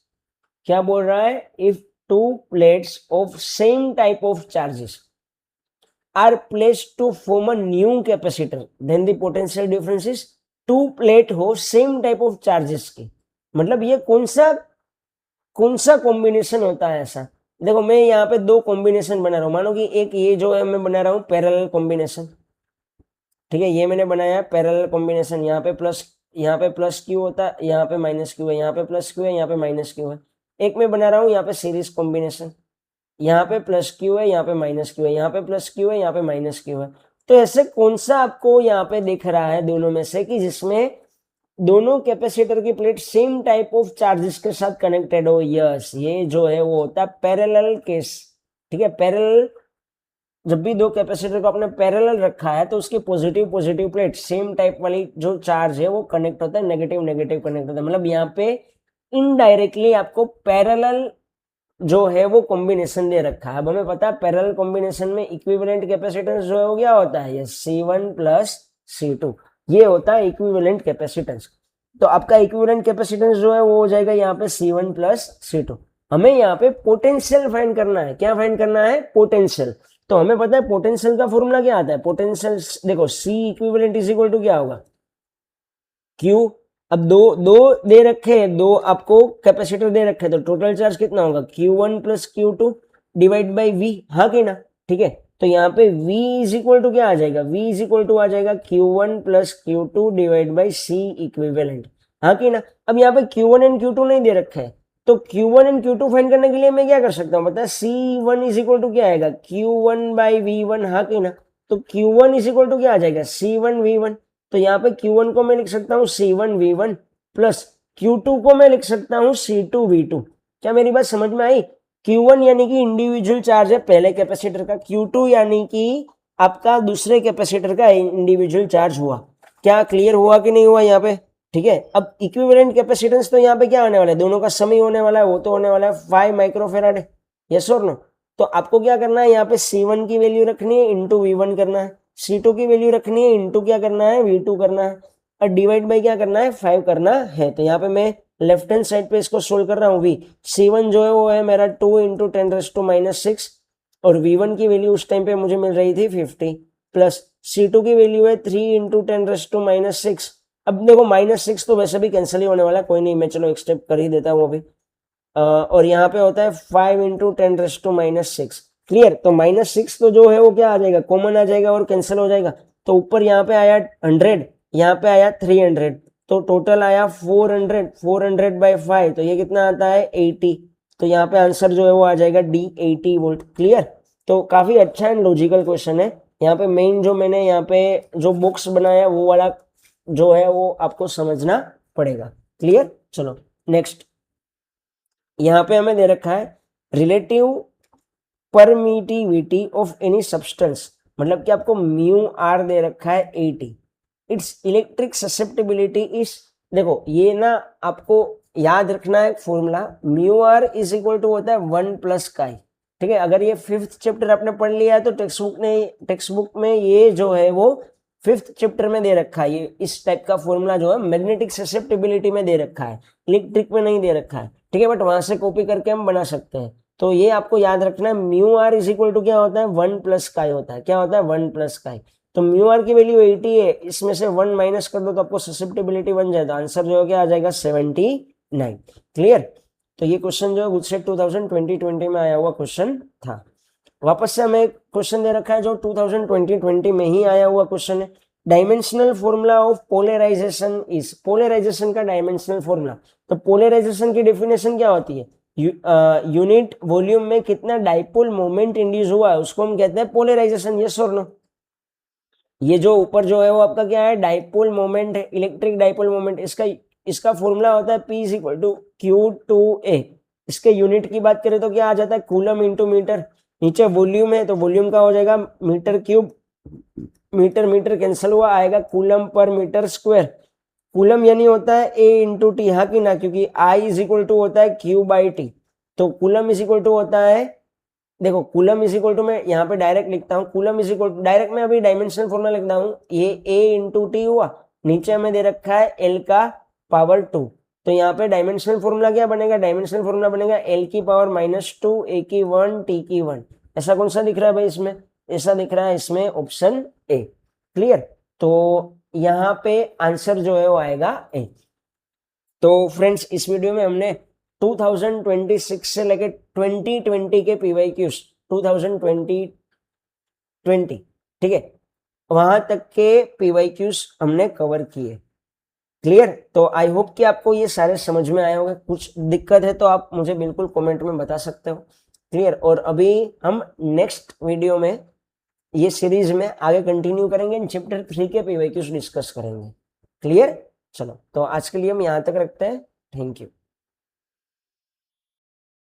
S1: क्या बोल रहा है? If 2 plates of same type of charges are placed to form a new capacitor, then the potential difference is 2 plate हो सेम टाइप ऑफ चार्जेस की। मतलब ये कौन सा कॉम्बिनेशन होता है ऐसा? देखो मैं यहाँ पे 2 कॉम्बिनेशन बना रहा हूँ, मानो कि एक ये जो है मैं बना रहा हूँ पैरेलल कॉम्बिनेशन। ठीक है, ये मैंने बनाया पैरेलल कॉम्बिनेशन, यहाँ पे प्लस क्यू होता है, यहाँ पे माइनस क्यू है, यहाँ पे प्लस क्यू है, यहाँ पे माइनस क्यू है। एक मैं बना रहा हूँ यहाँ पे सीरीज कॉम्बिनेशन, यहाँ पे प्लस क्यू है, यहाँ पे माइनस क्यू है, यहाँ पे प्लस क्यू है, यहाँ पे माइनस क्यू है। तो ऐसे कौन सा आपको यहाँ पे दिख रहा है दोनों में से कि जिसमें दोनों कैपेसिटर की plate same type of charges के साथ कनेक्टेड हो? यस, ये जो है वो होता है पैरेलल केस। ठीक है, पैरेलल, जब भी 2 कैपेसिटर को आपने पैरेलल रखा है तो उसकी पॉजिटिव प्लेट सेम टाइप वाली जो चार्ज है वो कनेक्ट होता है, नेगेटिव कनेक्ट होता है। मतलब यहाँ पे इनडायरेक्टली आपको पैरेलल जो है वो कॉम्बिनेशन दे रखा है। अब हमें पता है पैरेलल कॉम्बिनेशन में इक्विवेलेंट कैपेसिटेंस जो है वो क्या होता है? ये C1 प्लस C2, ये होता है इक्विवेलेंट कैपेसिटेंस। तो आपका इक्विवेलेंट कैपेसिटेंस जो है वो हो जाएगा यहाँ पे C1 प्लस C2। हमें यहाँ पे पोटेंशियल फाइंड करना है। क्या फाइंड करना है? पोटेंशियल। तो हमें पता है पोटेंशियल का फॉर्मूला क्या आता है? पोटेंशियल देखो, C equivalent is equal to क्या होगा? Q। अब दो दे रखे हैं, 2 आपको कैपेसिटर दे रखे हैं, तो टोटल चार्ज कितना होगा? Q1 plus Q2 divide by V। हाँ कि ना? ठीक है, तो यहाँ पे V इज इक्वल टू क्या आ जाएगा? V इज इक्वल टू आ जाएगा Q1 plus Q2 divide by C equivalent. हाँ कि ना? अब यहाँ पे Q1 एंड Q2 नहीं दे रखे हैं, तो Q1 एंड Q2 फाइंड करने के लिए मैं क्या कर सकता हूँ? पता है C1 इज इक्वल टू क्या आएगा? Q1 by V1। हाँ कि ना? तो Q1 इज इक्वल टू क्या आ जाएगा? C1 V1। तो यहाँ पे Q1 को मैं लिख सकता हूँ C1 V1 प्लस Q2 को मैं लिख सकता हूँ C2 V2। क्या मेरी बात समझ में आई? Q1 यानी कि इंडिविजुअल चार्ज है पहले कैपेसिटर का, Q2 यानी कि आपका दूसरे कैपेसिटर का इंडिविजुअल चार्ज हुआ। क्या क्लियर हुआ कि नहीं हुआ यहाँ पे? ठीक है, अब इक्विवेलेंट कैपेसिटेंस तो यहाँ पे क्या होने वाला है? दोनों का सम ही होने वाला है, वो तो होने वाला है 5 माइक्रोफेराड। यस और नो? तो आपको क्या करना है? यहाँ पे C1 की वैल्यू रखनी है, इंटू V1 करना है, C2 की वैल्यू रखनी है, इंटू क्या करना है? V2 करना है, और डिवाइड बाई क्या करना है? 5 करना है। तो यहाँ पे मैं लेफ्ट हैंड साइड पे इसको सोल्व कर रहा हूँ। C1 जो है वो है मेरा 2 इंटू 10⁻⁻⁶, और V1 की वैल्यू उस टाइम पे मुझे मिल रही थी 50, प्लस C2 की वैल्यू है 3 इंटू 10⁻⁻⁶। अब देखो -6 तो वैसे भी कैंसिल ही होने वाला है, कोई नहीं, मैं चलो एक स्टेप कर ही देता हूँ अभी। और यहाँ पे होता है 5 इंटू 10⁻⁶। क्लियर? तो -6 तो जो है वो क्या आ जाएगा? कॉमन आ जाएगा और कैंसिल हो जाएगा। तो ऊपर यहाँ पे आया 100, यहाँ पे आया 300, तो टोटल आया 400 बाई 5, तो ये कितना आता है? 80। तो यहाँ पे आंसर जो है वो आ जाएगा D, 80 वोल्ट। क्लियर? तो काफी अच्छा एंड लॉजिकल क्वेश्चन है। यहाँ पे मेन जो मैंने यहाँ पे जो बॉक्स बनाया वो वाला जो है वो आपको समझना पड़ेगा। क्लियर? चलो नेक्स्ट, यहाँ पे हमें दे रखा है relative permittivity of any substance, मतलब कि आपको म्यू आर दे रखा है 80। इट्स इलेक्ट्रिक ससेप्टिबिलिटी इज, देखो ये ना आपको याद रखना है formula, mu R is equal to होता है 1 प्लस काई। ठीक है, अगर ये 5th चैप्टर आपने पढ़ लिया है तो टेक्स्ट बुक में ये जो है वो 5th चैप्टर में दे रखा है, ये इस टाइप का फॉर्मूला जो है मैग्नेटिक ससेप्टिबिलिटी में दे रखा है, इलेक्ट्रिक में नहीं दे रखा है। ठीक है, बट वहां से कॉपी करके हम बना सकते हैं। तो ये आपको याद रखना है, mu R is equal to क्या होता है 1 प्लस काई होता है। क्या होता है 1 प्लस काई। तो म्यू आर की वैल्यू 80 है, इसमें से 1 माइनस कर दो तो आपको ससेप्टिबिलिटी बन जाए, तो आंसर जो है क्या आ जाएगा 79। क्लियर। तो ये क्वेश्चन जो है गुजसेट 2020 में आया हुआ क्वेश्चन था। वापस से हमें क्वेश्चन दे रखा है जो 2020 में ही आया हुआ क्वेश्चन है। Dimensional formula of polarisation is, polarisation का डायमेंशनल फॉर्मूला। तो पोलराइजेशन की डेफिनेशन क्या होती है, यूनिट वॉल्यूम में कितना डाइपोल मोमेंट इंड्यूस हुआ है उसको हम कहते हैं पोलराइजेशन। यस और नो। ये जो ऊपर जो है वो आपका क्या है, डाइपोल मोमेंट है, इलेक्ट्रिक डाइपोल मोमेंट। इसका फॉर्मूला होता है P is equal to Q2A। इसके यूनिट की बात करें तो क्या आ जाता है, कूलम इंटू मीटर। नीचे वॉल्यूम है तो वॉल्यूम का हो जाएगा metre cube, metre metre cancel हुआ, आएगा coulomb per metre square. Coulomb यानी होता है A इंटू टी, हाँ कि ना, क्योंकि I इज इक्वल टू होता है Q बाई टी। तो कूलम इज इक्वल टू होता है, देखो कूलम इज इक्वल टू मैं यहाँ पे डायरेक्ट लिखता हूँ, coulomb is equal to direct मैं अभी डायमेंशनल फॉर्मूला लिखता हूँ, ये A इंटू टी हुआ, नीचे हमें दे रखा है L का पावर 2। तो यहाँ पे डायमेंशनल फॉर्मूला क्या बनेगा, डायमेंशनल फॉर्मूला बनेगा L की पावर -2, A की 1, T की 1। ऐसा कौन सा दिख रहा है भाई इसमें, ऐसा दिख रहा है इसमें ऑप्शन A। क्लियर। तो यहाँ पे आंसर जो है वो आएगा A। तो फ्रेंड्स इस वीडियो में हमने 2026 से लेके 2020 के PYQs 2020 ठीक है, वहां तक के PYQs हमने कवर किए। क्लियर। तो आई होप कि आपको ये सारे समझ में आए होंगे। कुछ दिक्कत है तो आप मुझे बिल्कुल कमेंट में बता सकते हो। क्लियर। और अभी हम नेक्स्ट वीडियो में ये सीरीज में आगे कंटिन्यू करेंगे, चैप्टर 3 के PYQs डिस्कस करेंगे। क्लियर। चलो तो आज के लिए हम यहाँ तक रखते हैं। Thank you.